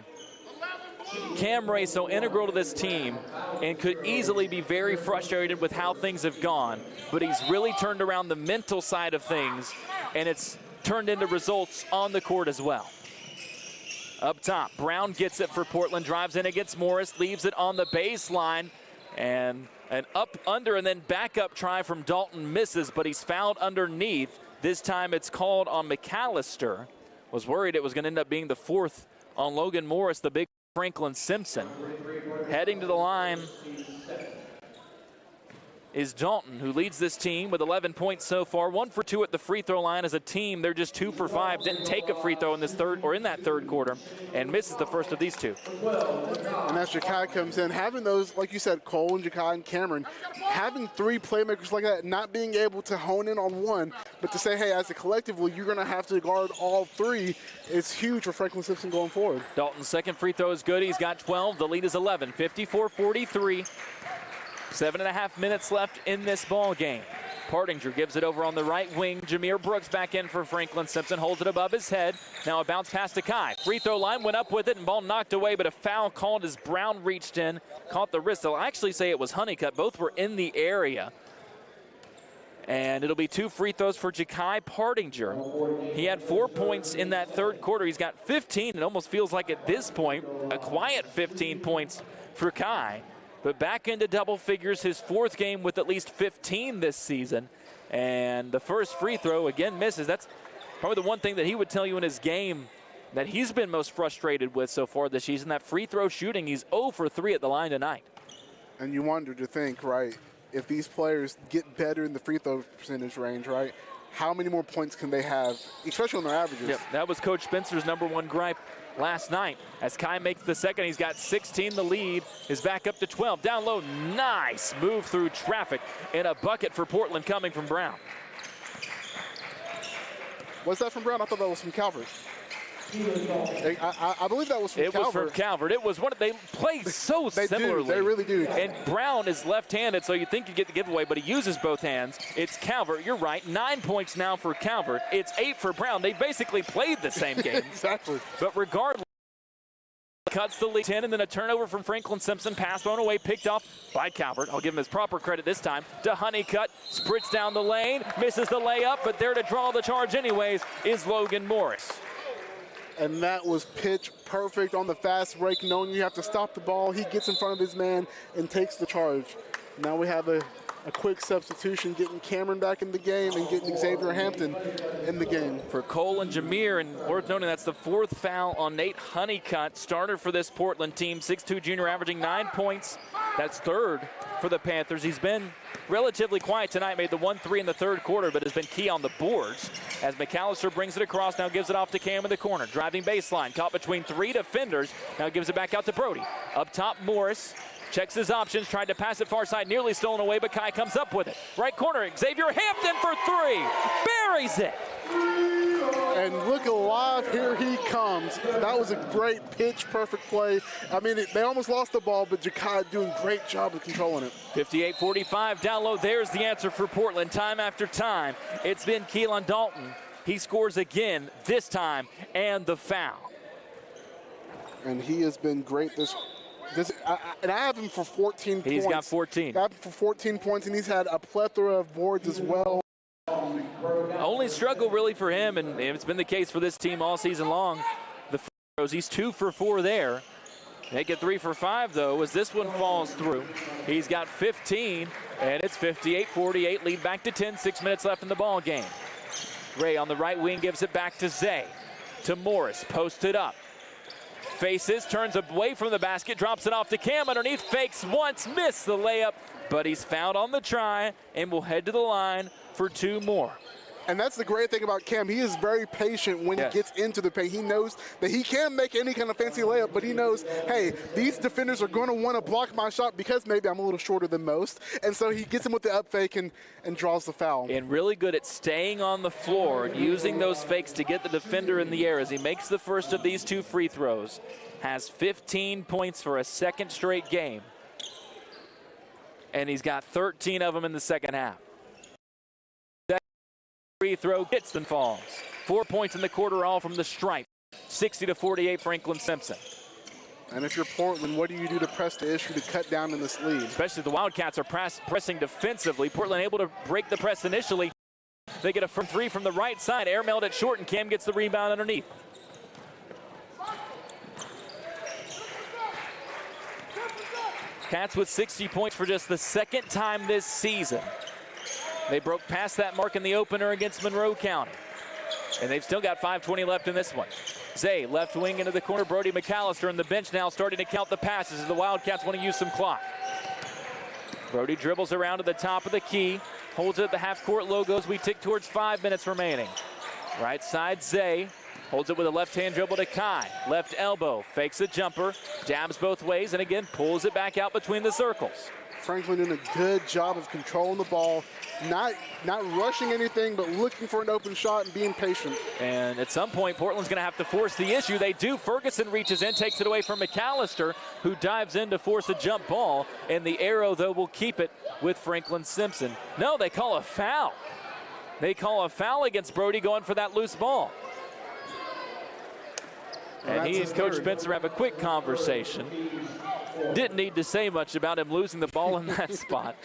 Cam Ray so integral to this team and could easily be very frustrated with how things have gone, but he's really turned around the mental side of things, and it's turned into results on the court as well. Up top, Brown gets it for Portland, drives in against Morris, leaves it on the baseline, and an up, under, and then back up try from Dalton misses, but he's fouled underneath. This time it's called on McAllister. Was worried it was going to end up being the 4th on Logan Morris, the big Franklin Simpson. Heading to the line is Dalton, who leads this team with 11 points so far. 1 for 2 at the free throw line. As a team, they're just 2 for 5. Didn't take a free throw in that third quarter, and misses the first of these 2. And as Ja'Kai comes in, having those, like you said, Cole and Ja'Kai and Cameron, having 3 playmakers like that, not being able to hone in on one, but to say, hey, as a collectively, you're going to have to guard all 3, it's huge for Franklin Simpson going forward. Dalton's second free throw is good. He's got 12. The lead is 11, 54-43. 7.5 minutes left in this ball game. Partinger gives it over on the right wing. Jameer Brooks back in for Franklin Simpson, holds it above his head. Now a bounce pass to Kai. Free throw line, went up with it, and ball knocked away, but a foul called as Brown reached in, caught the wrist. I'll actually say it was Honeycutt. Both were in the area. And it'll be 2 free throws for Ja'Kai Partinger. He had 4 points in that third quarter. He's got 15. It almost feels like at this point, a quiet 15 points for Kai. But back into double figures, his 4th game with at least 15 this season. And the first free throw, again, misses. That's probably the one thing that he would tell you in his game that he's been most frustrated with so far this season. That free throw shooting, he's 0 for 3 at the line tonight. And you wonder to think, right, if these players get better in the free throw percentage range, right, how many more points can they have, especially on their averages? Yep, that was Coach Spencer's #1 gripe last night. As Kai makes the second, he's got 16. The lead is back up to 12. Down low, nice move through traffic, and a bucket for Portland coming from Brown. Was that from Brown? I thought that was from Calvert. I believe that was from Calvert. It was from Calvert. It was one. They play so similarly. They really do. And Brown is left-handed, so you think you get the giveaway, but he uses both hands. It's Calvert. You're right. 9 points now for Calvert. It's 8 for Brown. They basically played the same game. Exactly. But regardless, cuts the lead 10, and then a turnover from Franklin Simpson. Pass thrown away, picked off by Calvert. I'll give him his proper credit this time. To Honeycutt, sprints down the lane, misses the layup, but there to draw the charge anyways is Logan Morris. And that was pitch perfect on the fast break, knowing you have to stop the ball. He gets in front of his man and takes the charge. Now we have a quick substitution, getting Cameron back in the game and getting Xavier Hampton in the game. For Cole and Jameer, and worth noting that's the 4th foul on Nate Honeycutt, starter for this Portland team, 6'2" junior, averaging 9 points. That's 3rd for the Panthers. He's been relatively quiet tonight, made the 1-3 in the third quarter, but has been key on the boards. As McAllister brings it across, now gives it off to Cam in the corner. Driving baseline, caught between 3 defenders. Now gives it back out to Brody. Up top, Morris checks his options, tried to pass it far side, nearly stolen away, but Kai comes up with it. Right corner, Xavier Hampton for 3. Buries it. And look alive, here he comes. That was a great pitch, perfect play. I mean, they almost lost the ball, but Ja'Kai doing a great job of controlling it. 58-45, down low. There's the answer for Portland time after time. It's been Keelan Dalton. He scores again, this time, and the foul. And he has been great and I have him for 14 points. He's got 14. I have him for 14 points, and he's had a plethora of boards as well. Only struggle really for him, and it's been the case for this team all season long. The free throws, he's 2 for 4 there. Make it 3 for 5, though, as this one falls through. He's got 15, and it's 58-48. Lead back to 10, 6 minutes left in the ball game. Ray on the right wing gives it back to Zay. To Morris, posted up. Faces, turns away from the basket, drops it off to Cam underneath, fakes once, missed the layup, but he's fouled on the try and will head to the line for 2 more. And that's the great thing about Cam. He is very patient when he gets into the paint. He knows that he can't make any kind of fancy layup, but he knows, hey, these defenders are going to want to block my shot because maybe I'm a little shorter than most. And so he gets him with the up fake and draws the foul. And really good at staying on the floor and using those fakes to get the defender in the air as he makes the first of these 2 free throws. has 15 points for a second straight game. And he's got 13 of them in the second half. That free throw gets and falls. 4 points in the quarter, all from the stripe. 60-48 Franklin Simpson. And if you're Portland, what do you do to press the issue to cut down in this lead? Especially the Wildcats are pressing defensively. Portland able to break the press initially. They get a three from the right side. Airmailed it short, and Cam gets the rebound underneath. Cats with 60 points for just the second time this season. They broke past that mark in the opener against Monroe County. And they've still got 5:20 left in this one. Zay, left wing into the corner. Brody McAllister on the bench now starting to count the passes as the Wildcats want to use some clock. Brody dribbles around to the top of the key. Holds it at the half-court logo as we tick towards 5 minutes remaining. Right side, Zay. Holds it with a left-hand dribble to Kai. Left elbow, fakes a jumper, jabs both ways, and again pulls it back out between the circles. Franklin doing a good job of controlling the ball, not rushing anything, but looking for an open shot and being patient. And at some point, Portland's going to have to force the issue. They do. Ferguson reaches in, takes it away from McAllister, who dives in to force a jump ball. And the arrow, though, will keep it with Franklin Simpson. No, they call a foul. They call a foul against Brody going for that loose ball. And he and Coach Spencer have a quick conversation. Didn't need to say much about him losing the ball in that spot.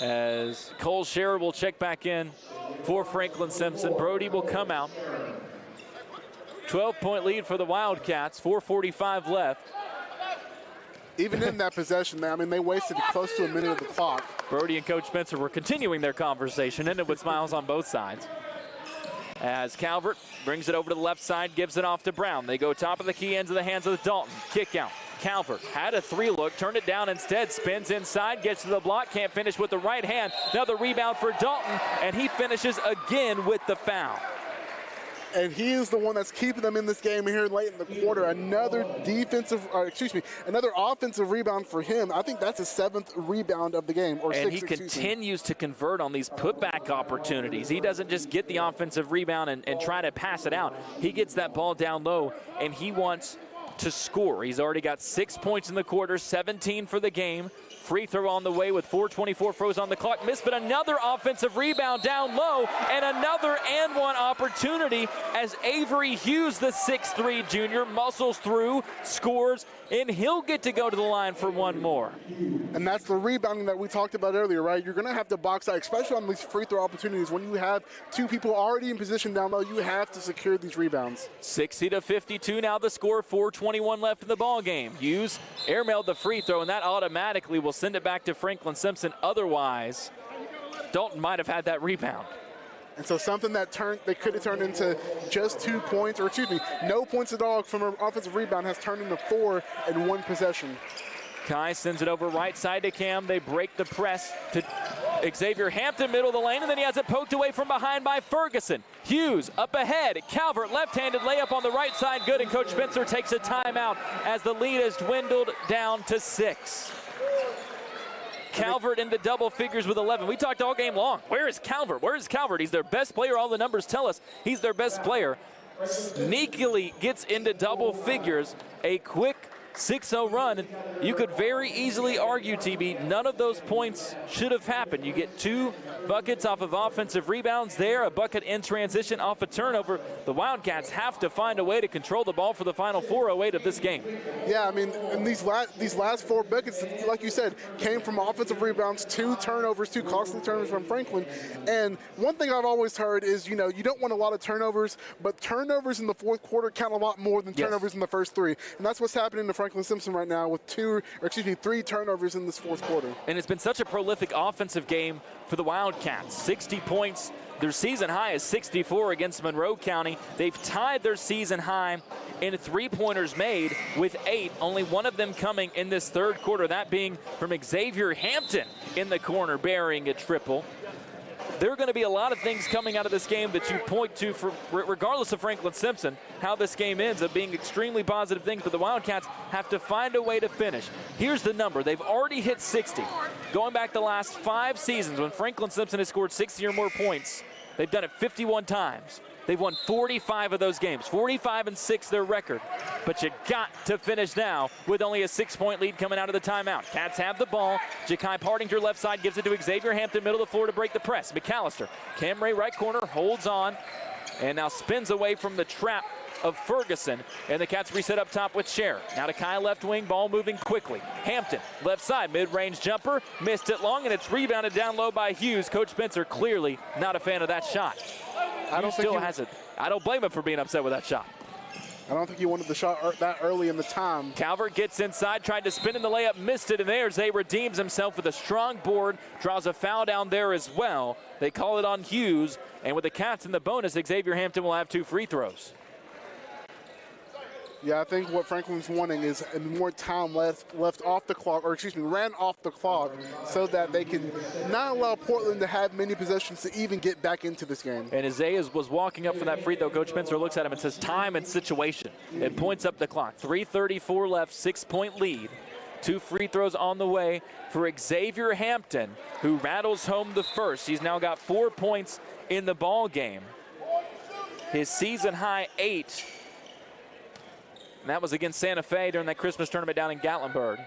As Cole Scherer will check back in for Franklin Simpson. Brody will come out. 12-point lead for the Wildcats, 4:45 left. Even in that possession, I mean, they wasted close to a minute of the clock. Brody and Coach Spencer were continuing their conversation, ended with smiles on both sides. As Calvert brings it over to the left side, gives it off to Brown. They go top of the key, ends of the hands of the Dalton. Kick out. Calvert had a three-look, turned it down instead, spins inside, gets to the block, can't finish with the right hand. Another rebound for Dalton, and he finishes again with the foul. And he is the one that's keeping them in this game here late in the quarter. Another another offensive rebound for him. I think that's his 7th rebound of the game. And he continues to convert on these putback opportunities. He doesn't just get the offensive rebound and try to pass it out. He gets that ball down low, and he wants to score. He's already got 6 points in the quarter, 17 for the game. Free throw on the way with 4:24 froze on the clock. Missed, but another offensive rebound down low, and another and one opportunity as Avery Hughes, the 6'3 junior, muscles through, scores, and he'll get to go to the line for one more. And that's the rebounding that we talked about earlier, right? You're going to have to box out, especially on these free throw opportunities. When you have two people already in position down low, you have to secure these rebounds. 60-52 now the score, 4:21 left in the ball game. Hughes airmailed the free throw, and that automatically will send it back to Franklin Simpson. Otherwise, Dalton might have had that rebound. And so something that they could have turned into just 2 points, or excuse me, no points at all from an offensive rebound has turned into 4 in one possession. Kai sends it over right side to Cam. They break the press to Xavier Hampton, middle of the lane, and then he has it poked away from behind by Ferguson. Hughes up ahead. Calvert, left-handed layup on the right side, good, and Coach Spencer takes a timeout as the lead has dwindled down to 6. Calvert into double figures with 11. We talked all game long. Where is Calvert? Where is Calvert? He's their best player. All the numbers tell us he's their best player. Sneakily gets into double figures. A quick 6-0 run. And you could very easily argue, TB, none of those points should have happened. You get 2 buckets off of offensive rebounds there, a bucket in transition off a turnover. The Wildcats have to find a way to control the ball for the final 4:08 of this game. Yeah, I mean, and these last 4 buckets, like you said, came from offensive rebounds, 2 turnovers, 2 costly turnovers from Franklin. And one thing I've always heard is, you don't want a lot of turnovers, but turnovers in the fourth quarter count a lot more than turnovers in the first 3. And that's what's happening to Franklin Simpson right now with 3 turnovers in this fourth quarter. And it's been such a prolific offensive game for the Wildcats. 60 points. Their season high is 64 against Monroe County. They've tied their season high in three-pointers made with 8, only one of them coming in this third quarter, that being from Xavier Hampton in the corner, burying a triple. There are going to be a lot of things coming out of this game that you point to, for regardless of Franklin Simpson, how this game ends up being extremely positive things, but the Wildcats have to find a way to finish. Here's the number. They've already hit 60. Going back the last 5 seasons when Franklin Simpson has scored 60 or more points, they've done it 51 times. They've won 45 of those games, 45-6 their record. But you got to finish now with only a 6-point lead coming out of the timeout. Cats have the ball. Ja'Kai Partinger left side gives it to Xavier Hampton, middle of the floor to break the press. McAllister, Cam Ray right corner, holds on, and now spins away from the trap of Ferguson, and the Cats reset up top with Scherer. Now to Kai left wing, ball moving quickly. Hampton, left side, mid-range jumper, missed it long, and it's rebounded down low by Hughes. Coach Spencer clearly not a fan of that shot. I don't blame him for being upset with that shot. I don't think he wanted the shot that early in the time. Calvert gets inside, tried to spin in the layup, missed it, and there's Zay redeems himself with a strong board, draws a foul down there as well. They call it on Hughes, and with the Cats in the bonus, Xavier Hampton will have 2 free throws. Yeah, I think what Franklin's wanting is more time left off the clock, or excuse me, ran off the clock, so that they can not allow Portland to have many possessions to even get back into this game. And as Zay was walking up for that free throw, Coach Spencer looks at him and says time and situation. It points up the clock. 3:34 left, 6-point lead. 2 free throws on the way for Xavier Hampton, who rattles home the first. He's now got 4 points in the ball game. His season high 8. And that was against Santa Fe during that Christmas tournament down in Gatlinburg.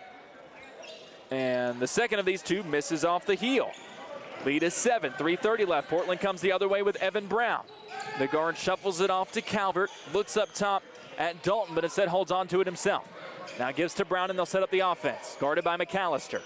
And the second of these 2 misses off the heel. Lead is 7, 3:30 left. Portland comes the other way with Evan Brown. The guard shuffles it off to Calvert, looks up top at Dalton, but instead holds on to it himself. Now gives to Brown, and they'll set up the offense. Guarded by McAllister.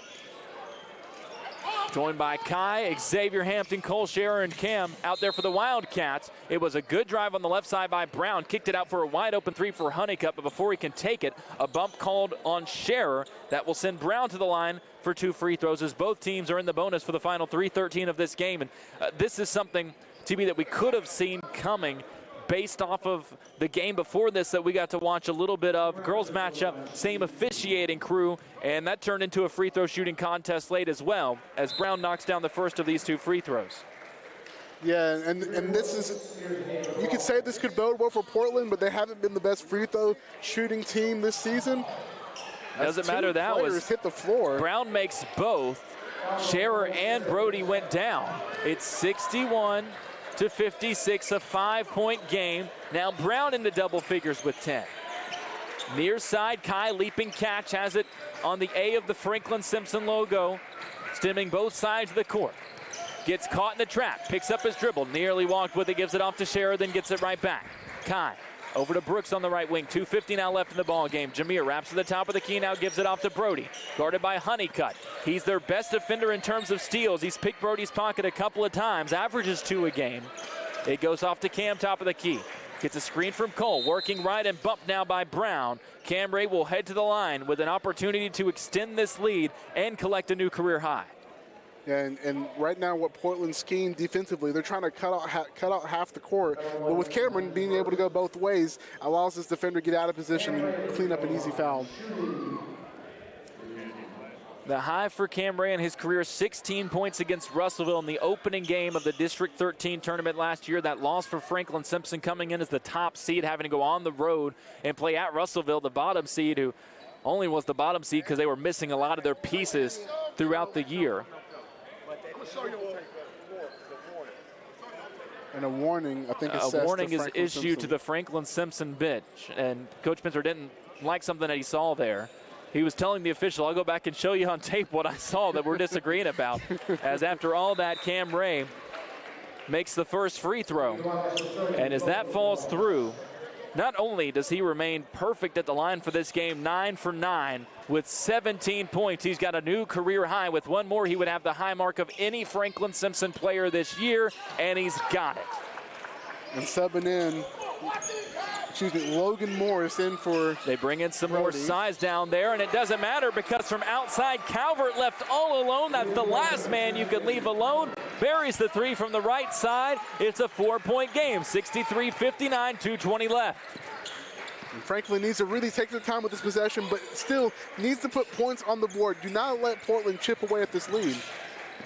Joined by Kai, Xavier Hampton, Cole Scherer, and Cam out there for the Wildcats. It was a good drive on the left side by Brown. Kicked it out for a wide open 3 for Honeycutt, but before he can take it, a bump called on Scherer. That will send Brown to the line for 2 free throws as both teams are in the bonus for the final 3:13 of this game. And this is something, TB, that we could have seen coming based off of the game before this that we got to watch a little bit of. Girls matchup, same officiating crew, and that turned into a free throw shooting contest late as well, as Brown knocks down the first of these 2 free throws. Yeah, and this is, you could say this could bode well for Portland, but they haven't been the best free throw shooting team this season. Doesn't matter, that was hit the floor. Brown makes both. Scherer and Brody went down. It's 61-56, a 5-point game. Now Brown into double figures with 10. Near side, Kai leaping catch, has it on the A of the Franklin Simpson logo, stemming both sides of the court. Gets caught in the trap, picks up his dribble, nearly walked with it, gives it off to Scherer, then gets it right back. Kai over to Brooks on the right wing. 2:50 now left in the ball game. Jameer wraps to the top of the key, now gives it off to Brody. Guarded by Honeycutt. He's their best defender in terms of steals. He's picked Brody's pocket a couple of times, averages 2 a game. It goes off to Cam, top of the key. Gets a screen from Cole, working right and bumped now by Brown. Cam Ray will head to the line with an opportunity to extend this lead and collect a new career high. Yeah, and right now what Portland's scheme defensively, they're trying to cut out half the court. But with Cameron being able to go both ways, allows this defender to get out of position and clean up an easy foul. The high for Cam Ray in his career, 16 points against Russellville in the opening game of the District 13 tournament last year. That loss for Franklin Simpson, coming in as the top seed, having to go on the road and play at Russellville, the bottom seed, who only was the bottom seed because they were missing a lot of their pieces throughout the year. And a warning, I think, a warning is issued to the Franklin Simpson bench, and Coach Spencer didn't like something that he saw there. He was telling the official, I'll go back and show you on tape what I saw that we're disagreeing about. As after all that, Cam Ray makes the first free throw. And as that falls through, not only does he remain perfect at the line for this game, 9 for 9 with 17 points. He's got a new career high. With one more, he would have the high mark of any Franklin Simpson player this year, and he's got it. And subbing in, Logan Morris in for... They bring in some more size down there, and it doesn't matter because from outside, Calvert left all alone. That's the last man you could leave alone. Buries the 3 from the right side. It's a 4-point game, 63-59, 2:20 left. And Franklin needs to really take their time with this possession, but still needs to put points on the board. Do not let Portland chip away at this lead.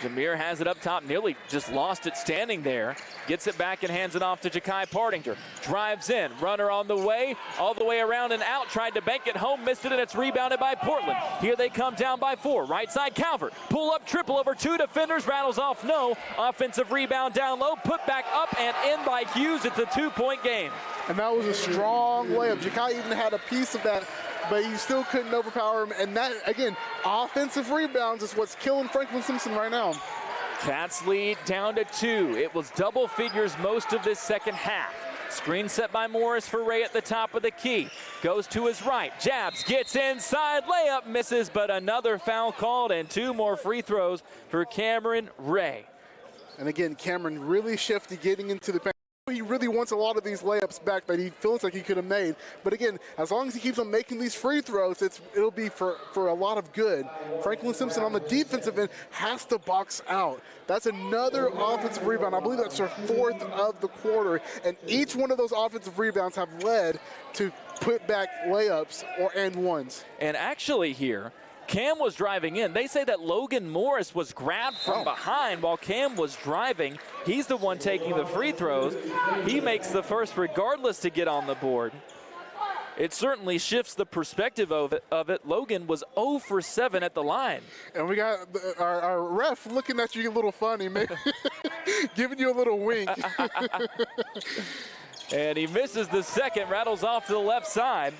Jameer has it up top, nearly just lost it standing there. Gets it back and hands it off to Ja'Kai Pardinger. Drives in, runner on the way, all the way around and out. Tried to bank it home, missed it, and it's rebounded by Portland. Here they come down by 4. Right side, Calvert. Pull up, triple over 2 defenders, rattles off no. Offensive rebound down low, put back up and in by Hughes. It's a 2-point game. And that was a strong layup. Ja'Kai even had a piece of that, but you still couldn't overpower him. And that, again, offensive rebounds is what's killing Franklin Simpson right now. Cats lead down to 2. It was double figures most of this second half. Screen set by Morris for Ray at the top of the key. Goes to his right, jabs, gets inside, layup, misses, but another foul called and 2 more free throws for Cameron Ray. And again, Cameron really shifty getting into the paint. He really wants a lot of these layups back that he feels like he could have made. But again, as long as he keeps on making these free throws, it'll be for a lot of good. Franklin Simpson on the defensive end has to box out. That's another offensive rebound. I believe that's their 4th of the quarter. And each one of those offensive rebounds have led to put back layups and ones. And actually here, Cam was driving in. They say that Logan Morris was grabbed from behind while Cam was driving. He's the one taking the free throws. He makes the first regardless to get on the board. It certainly shifts the perspective of it. Logan was 0 for 7 at the line. And we got our ref looking at you a little funny, maybe giving you a little wink. And he misses the second, rattles off to the left side.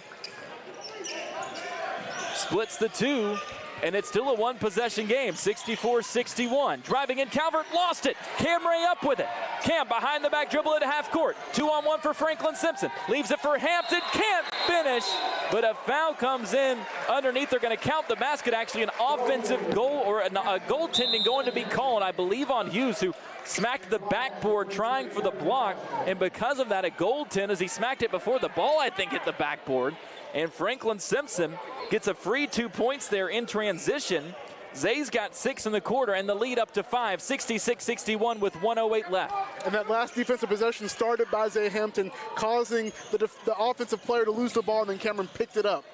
Splits the 2, and it's still a 1-possession game, 64-61. Driving in, Calvert lost it. Cam Ray up with it. Cam behind the back dribble at half court. 2-on-1 for Franklin Simpson. Leaves it for Hampton, can't finish, but a foul comes in underneath. They're going to count the basket, actually an offensive goal or a goaltending going to be called, I believe, on Hughes, who smacked the backboard trying for the block, and because of that, a goaltend as he smacked it before the ball, I think, hit the backboard. And Franklin Simpson gets a free 2 points there in transition. Zay's got 6 in the quarter, and the lead up to 5, 66-61 with 1:08 left. And that last defensive possession started by Zay Hampton, causing the offensive player to lose the ball, and then Cameron picked it up.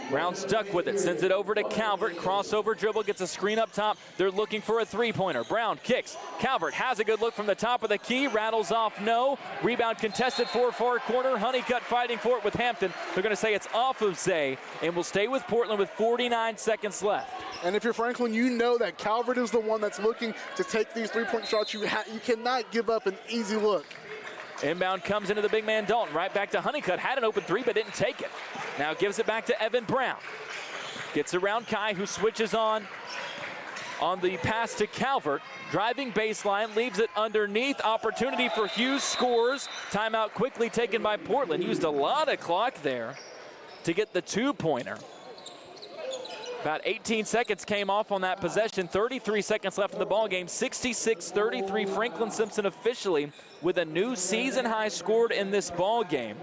Brown stuck with it, sends it over to Calvert. Crossover dribble, gets a screen up top. They're looking for a 3-pointer. Brown kicks. Calvert has a good look from the top of the key. Rattles off, no. Rebound contested for far corner. Honeycutt fighting for it with Hampton. They're going to say it's off of Zay, and will stay with Portland with 49 seconds left. And if you're Franklin, you know that Calvert is the one that's looking to take these 3-point shots. You cannot give up an easy look. Inbound comes into the big man Dalton. Right back to Honeycutt. Had an open 3 but didn't take it. Now gives it back to Evan Brown. Gets around Kai, who switches on the pass to Calvert. Driving baseline, leaves it underneath. Opportunity for Hughes, scores. Timeout quickly taken by Portland. Used a lot of clock there to get the 2-pointer. About 18 seconds came off on that possession. 33 seconds left in the ball game. 66-33. Franklin Simpson officially with a new season high scored in this ball game.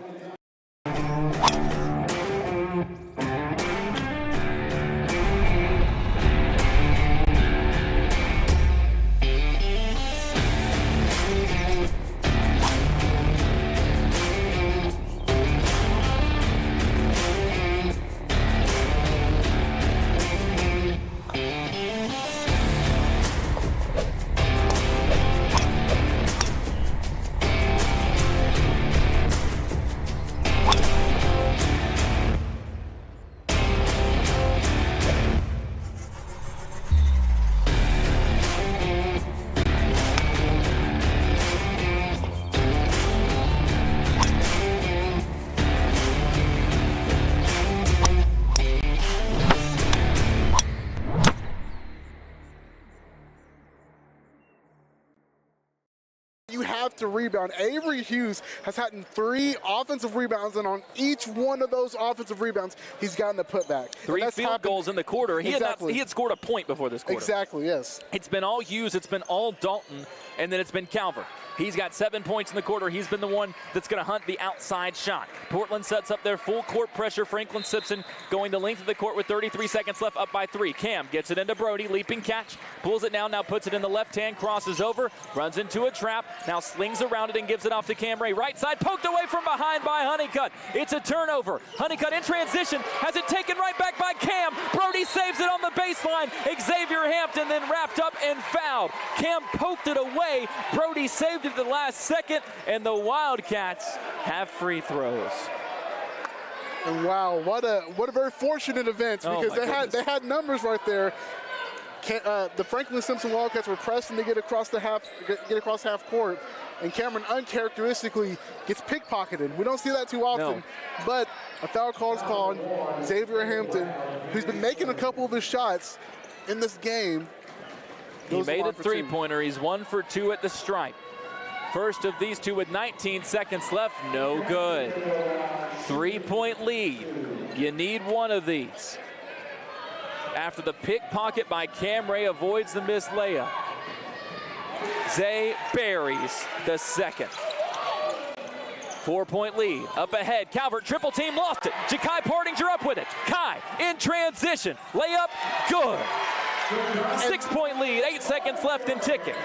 You have to rebound. Avery Hughes has had 3 offensive rebounds, and on each one of those offensive rebounds, he's gotten a putback. 3 field goals in the quarter. He had scored a point before this quarter. Exactly, yes. It's been all Hughes, it's been all Dalton, and then it's been Calvert. He's got 7 points in the quarter. He's been the one that's going to hunt the outside shot. Portland sets up their full court pressure. Franklin Simpson going the length of the court with 33 seconds left, up by 3. Cam gets it into Brody, leaping catch, pulls it down, now puts it in the left hand, crosses over, runs into a trap, now slings around it and gives it off to Cam Ray. Right side, poked away from behind by Honeycutt. It's a turnover. Honeycutt in transition, has it taken right back by Cam. Brody saves it on the baseline. Xavier Hampton then wrapped up and fouled. Cam poked it away. Brody saved it at the last second, and the Wildcats have free throws. And wow, what a very fortunate event, because they had numbers right there. The Franklin Simpson Wildcats were pressing to get across half court, and Cameron uncharacteristically gets pickpocketed. We don't see that too often, but a foul call is called. Xavier Hampton, who's been making a couple of his shots in this game, he made a three-pointer. He's 1 for 2 at the stripe. First of these two with 19 seconds left, no good. 3-point lead. You need one of these. After the pickpocket by Cam Ray avoids the missed layup. Zay buries the second. 4-point lead. Up ahead, Calvert triple team, lost it. Ja'Kai Portinger up with it. Kai in transition. Layup, good. 6-point lead, 8 seconds left and ticking.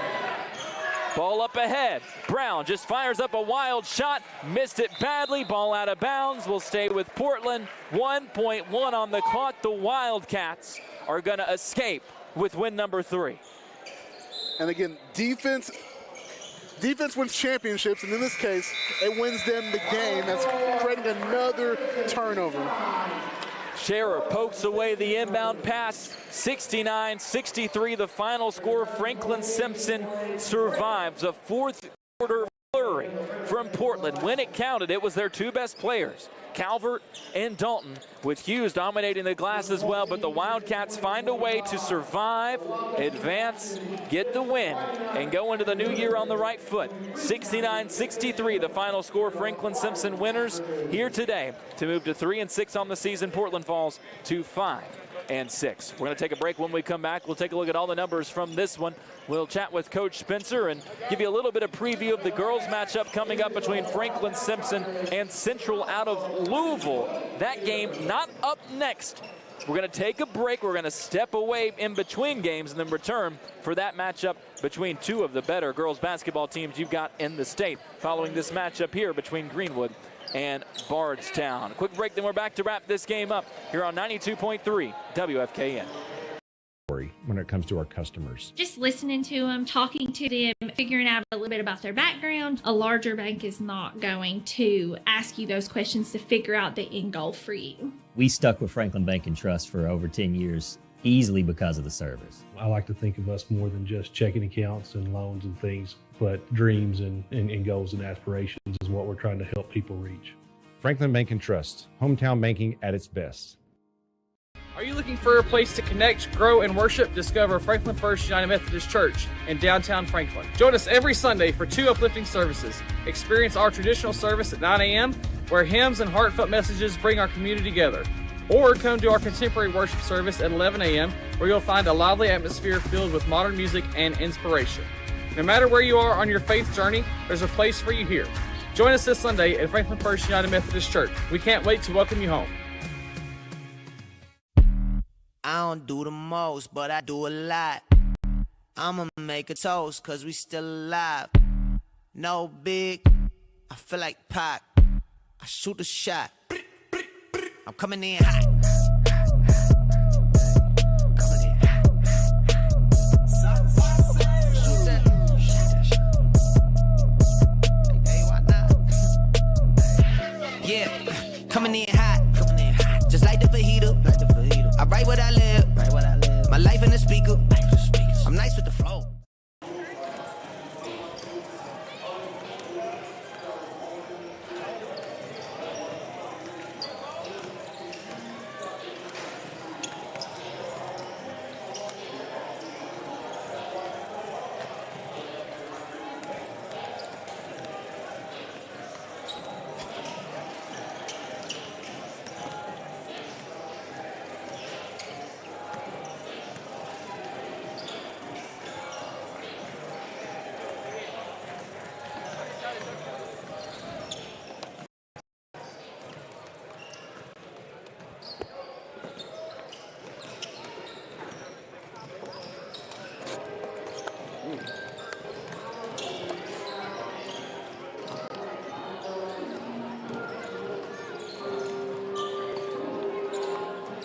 Ball up ahead. Brown just fires up a wild shot. Missed it badly. Ball out of bounds. Will stay with Portland. 1.1 on the clock. The Wildcats are going to escape with win number 3. And again, defense wins championships, and in this case, it wins them the game. That's creating another turnover. Scherer pokes away the inbound pass. 69-63 the final score. Franklin Simpson survives a fourth quarter flurry from Portland. When it counted, it was their two best players, Calvert and Dalton, with Hughes dominating the glass as well. But the Wildcats find a way to survive, advance, get the win, and go into the new year on the right foot. 69-63 the final score. Franklin Simpson winners here today to move to 3-6 on the season. Portland falls to 5-6. We're going to take a break. When we come back, we'll take a look at all the numbers from this one. We'll chat with Coach Spencer and give you a little bit of preview of the girls matchup coming up between Franklin Simpson and Central out of Louisville. That game not up next. We're going to take a break. We're going to step away in between games and then return for that matchup between two of the better girls basketball teams you've got in the state following this matchup here between Greenwood and Bardstown. Quick break, then we're back to wrap this game up here on 92.3 WFKN. When it comes to our customers, just listening to them, talking to them, figuring out a little bit about their background. A larger bank is not going to ask you those questions to figure out the end goal for you. We stuck with Franklin Bank and Trust for over 10 years, easily because of the service. I like to think of us more than just checking accounts and loans and things, but dreams and goals and aspirations is what we're trying to help people reach. Franklin Bank and Trust, hometown banking at its best. Are you looking for a place to connect, grow, and worship? Discover Franklin First United Methodist Church in downtown Franklin. Join us every Sunday for 2 uplifting services. Experience our traditional service at 9 a.m., where hymns and heartfelt messages bring our community together. Or come to our contemporary worship service at 11 a.m., where you'll find a lively atmosphere filled with modern music and inspiration. No matter where you are on your faith journey, there's a place for you here. Join us this Sunday at Franklin First United Methodist Church. We can't wait to welcome you home. I don't do the most, but I do a lot. I'ma make a toast, cause we still alive. No big, I feel like Pac. I shoot a shot. I'm coming in hot. Yeah, coming in hot. Just like the fajita. I write what I live. My life in the speaker. I'm nice with the flow.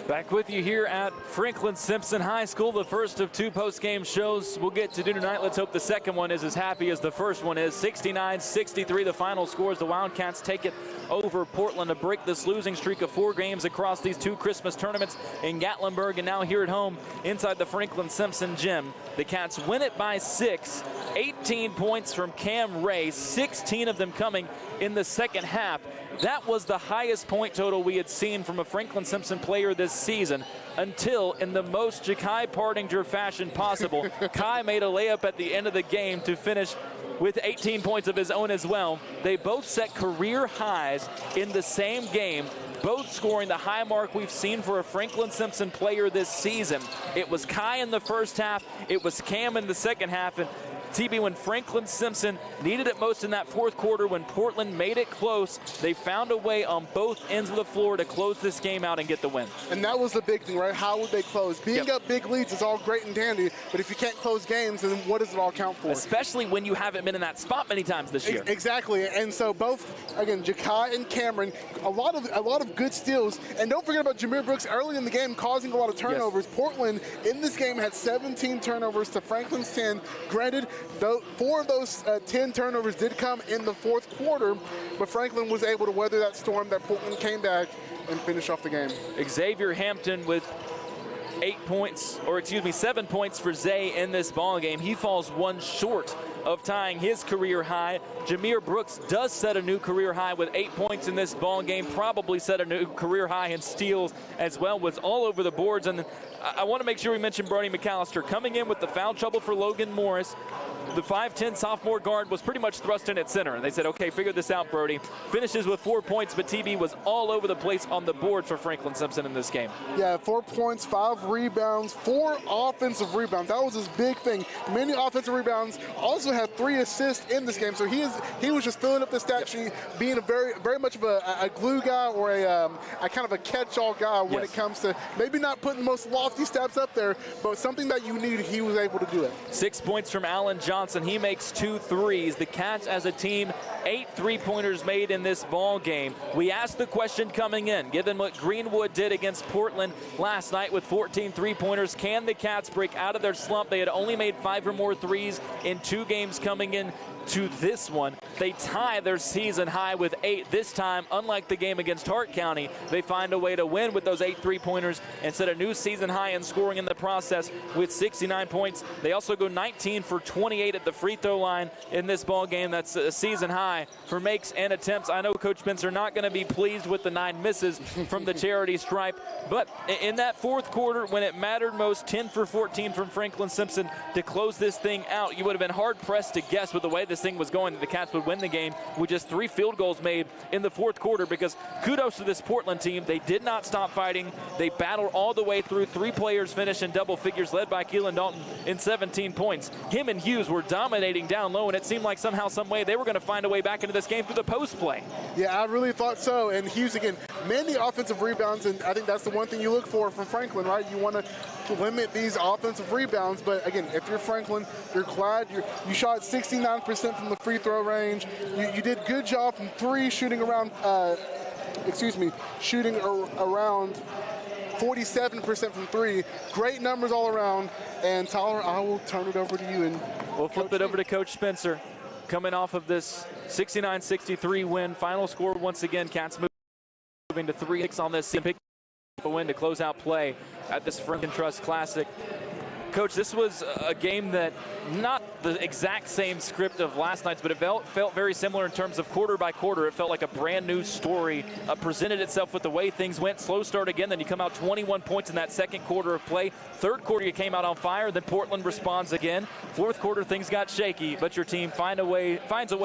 Back with you here at Franklin Simpson High School, the first of two post-game shows we'll get to do tonight. Let's hope the second one is as happy as the first one is. 69-63 the final score as the Wildcats take it over Portland to break this losing streak of 4 games across these 2 Christmas tournaments in Gatlinburg and now here at home inside the Franklin Simpson gym. The Cats win it by 6, 18 points from Cam Ray, 16 of them coming in the second half. That was the highest point total we had seen from a Franklin Simpson player this season until, in the most Ja'Kai Pardinger fashion possible, Kai made a layup at the end of the game to finish with 18 points of his own as well. They both set career highs in the same game, both scoring the high mark we've seen for a Franklin Simpson player this season. It was Kai in the first half, it was Cam in the second half, and TB, when Franklin Simpson needed it most in that fourth quarter, when Portland made it close, they found a way on both ends of the floor to close this game out and get the win. And that was the big thing, right? How would they close? Being up big leads is all great and dandy, but if you can't close games, then what does it all count for? Especially when you haven't been in that spot many times this year. Exactly, and so both, again, Ja'Kai and Cameron, a lot of good steals, and don't forget about Jameer Brooks early in the game causing a lot of turnovers. Yes. Portland in this game had 17 turnovers to Franklin's 10. Granted, 4 of those 10 turnovers did come in the fourth quarter, but Franklin was able to weather that storm. That Portland came back and finished off the game. Xavier Hampton with 7 points for Zay in this ball game. He falls 1 short of tying his career high. Jameer Brooks does set a new career high with 8 points in this ball game, probably set a new career high in steals as well, was all over the boards. And I want to make sure we mention Brody McAllister coming in with the foul trouble for Logan Morris. The 5'10 sophomore guard was pretty much thrust in at center, and they said, okay, figure this out, Brody. Finishes with 4 points, but TB was all over the place on the board for Franklin Simpson in this game. Yeah, 4 points, 5 rebounds, 4 offensive rebounds. That was his big thing. Many offensive rebounds. Also had 3 assists in this game, so he was just filling up the stat sheet, being a very much of a glue guy or a kind of a catch-all guy when it comes to maybe not putting the most lofty stats up there, but something that you need, he was able to do it. 6 points from Allen Johnson. He makes 2 threes. The Cats as a team, 8 3-pointers made in this ball game. We asked the question coming in, given what Greenwood did against Portland last night with 14 3-pointers, can the Cats break out of their slump? They had only made 5 or more threes in 2 games coming in to this one. They tie their season high with 8 this time. Unlike the game against Hart County, they find a way to win with those 8 3-pointers and set a new season high in scoring in the process with 69 points. They also go 19 for 28 at the free throw line in this ball game. That's a season high for makes and attempts. I know Coach Spencer not going to be pleased with the 9 misses from the charity stripe, but in that fourth quarter when it mattered most, 10 for 14 from Franklin Simpson to close this thing out. You would have been hard pressed to guess with the way this thing was going that the Cats would win the game with just 3 field goals made in the fourth quarter, because kudos to this Portland team. They did not stop fighting. They battled all the way through. 3 players finished in double figures, led by Keelan Dalton in 17 points. Him and Hughes were dominating down low, and it seemed like somehow, some way, they were going to find a way back into this game through the post play. Yeah, I really thought so. And Hughes, again, many offensive rebounds, and I think that's the one thing you look for from Franklin, right? You want to limit these offensive rebounds, but again, if you're Franklin, you're glad you shot 69% from the free throw range. You did good job from 3, shooting around 47% from 3. Great numbers all around. And Tyler, I will turn it over to you. And we'll flip it over to Coach Spencer. Coming off of this 69-63 win, final score once again, Cats moving to 3-6 on this pick a win to close out play at this Franklin Trust Classic. Coach, this was a game that, not the exact same script of last night's, but it felt very similar in terms of quarter by quarter. It felt like a brand new story presented itself with the way things went. Slow start again, then you come out 21 points in that second quarter of play. Third quarter, you came out on fire, then Portland responds again. Fourth quarter, things got shaky, but your team finds a way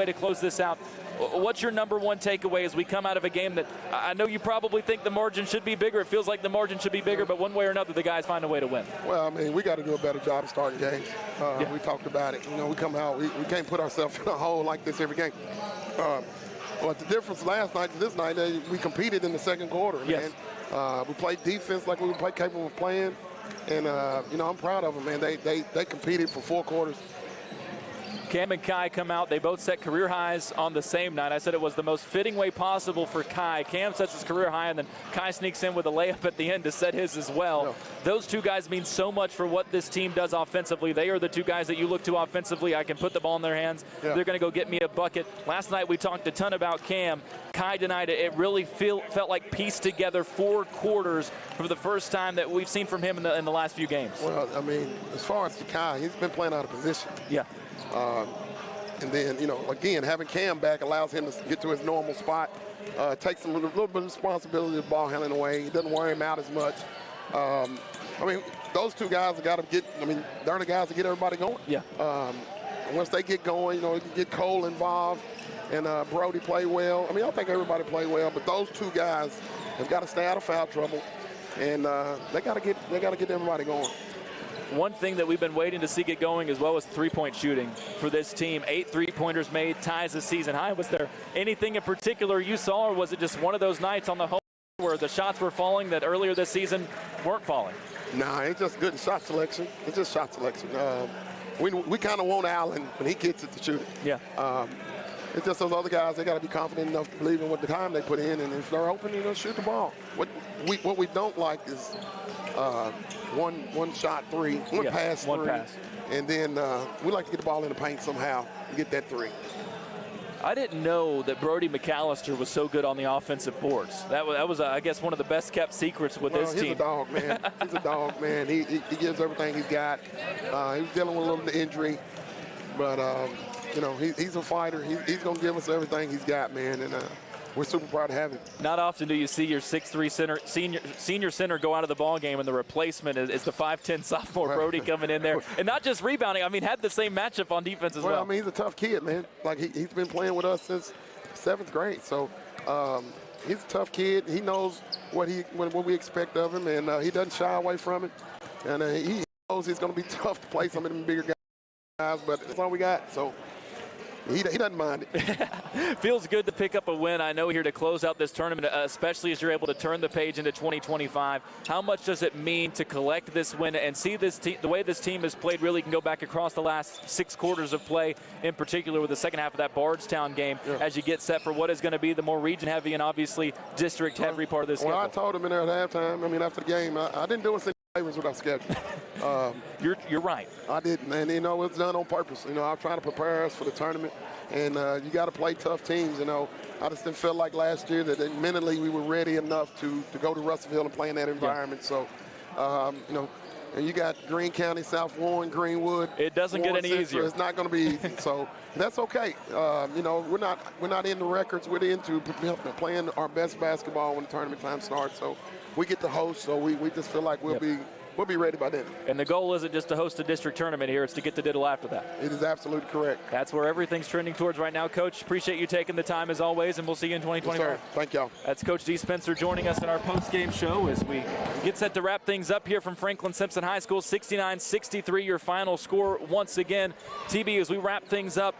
to close this out. What's your number one takeaway as we come out of a game that I know you probably think the margin should be bigger? It feels like the margin should be bigger, but one way or another, the guys find a way to win. Well, I mean, we got to do a better job of starting games. We talked about it. You know, we come out, we can't put ourselves in a hole like this every game. But the difference last night to this night, we competed in the second quarter. Yes. Man. We played defense like we were capable of playing. And, you know, I'm proud of them, man. They competed for 4 quarters. Cam and Kai come out. They both set career highs on the same night. I said it was the most fitting way possible for Kai. Cam sets his career high, and then Kai sneaks in with a layup at the end to set his as well. Yeah. Those two guys mean so much for what this team does offensively. They are the two guys that you look to offensively. I can put the ball in their hands. Yeah. They're going to go get me a bucket. Last night we talked a ton about Cam. Kai denied it. It really felt like pieced together 4 quarters for the first time that we've seen from him in the last few games. Well, I mean, as far as Kai, he's been playing out of position. Yeah. And then, again, having Cam back allows him to get to his normal spot, takes a little bit of responsibility of ball handling away. He doesn't wear him out as much. I mean, those two guys have got to get, they're the guys that get everybody going. Yeah. Once they get going, you get Cole involved and Brody play well. I think everybody play well, but those two guys have got to stay out of foul trouble, and they got to get everybody going. One thing that we've been waiting to see get going as well as three-point shooting for this team. 8 3-pointers made, ties the season high. Was there anything in particular you saw, or was it just one of those nights on the home where the shots were falling that earlier this season weren't falling? Nah, it's just good shot selection. It's just shot selection. We kind of want Allen when he gets it to shoot it. Yeah. It's just those other guys, they got to be confident enough to believe in what the time they put in, and if they're open, shoot the ball. What we don't like is one shot three, one pass three, and then we like to get the ball in the paint somehow and get that three. I didn't know that Brody McAllister was so good on the offensive boards. That was I guess, one of the best kept secrets with this team. He's a dog, man. He's a dog, man. He gives everything he's got. He's dealing with a little injury, but he's a fighter. He's going to give us everything he's got, man, and we're super proud to have him. Not often do you see your 6'3" center, senior center go out of the ball game, and the replacement is the 5'10" sophomore Brody coming in there, and not just rebounding. Had the same matchup on defense as well. He's a tough kid, man. Like he's been playing with us since 7th grade, so he's a tough kid. He knows what we expect of him, and he doesn't shy away from it. And he knows it's going to be tough to play some of them bigger guys, but that's all we got. So. He doesn't mind it. Feels good to pick up a win. I know here to close out this tournament, especially as you're able to turn the page into 2025. How much does it mean to collect this win and see this the way this team has played really can go back across the last 6 quarters of play, in particular with the second half of that Bardstown game, as you get set for what is going to be the more region-heavy and obviously district-heavy part of this schedule? Well, I told him in there at halftime, after the game, I didn't do it. Favors with our schedule. You're right. I didn't, and it's done on purpose. I'm trying to prepare us for the tournament, and you got to play tough teams. I just didn't feel like last year that mentally we were ready enough to go to Russellville and play in that environment. Yeah. So, and you got Greene County, South Warren, Greenwood. It doesn't get any easier. It's not going to be easy. So that's okay. We're not into records. We're into playing our best basketball when the tournament time starts. So we get to host. So we just feel like we'll be ready by then. And the goal isn't just to host a district tournament here, it's to get the diddle after that. It is absolutely correct. That's where everything's trending towards right now. Coach, appreciate you taking the time as always, and we'll see you in 2024. Yes, sir. Thank y'all. That's Coach D. Spencer joining us in our post-game show as we get set to wrap things up here from Franklin Simpson High School. 69-63 your final score once again. TB, as we wrap things up,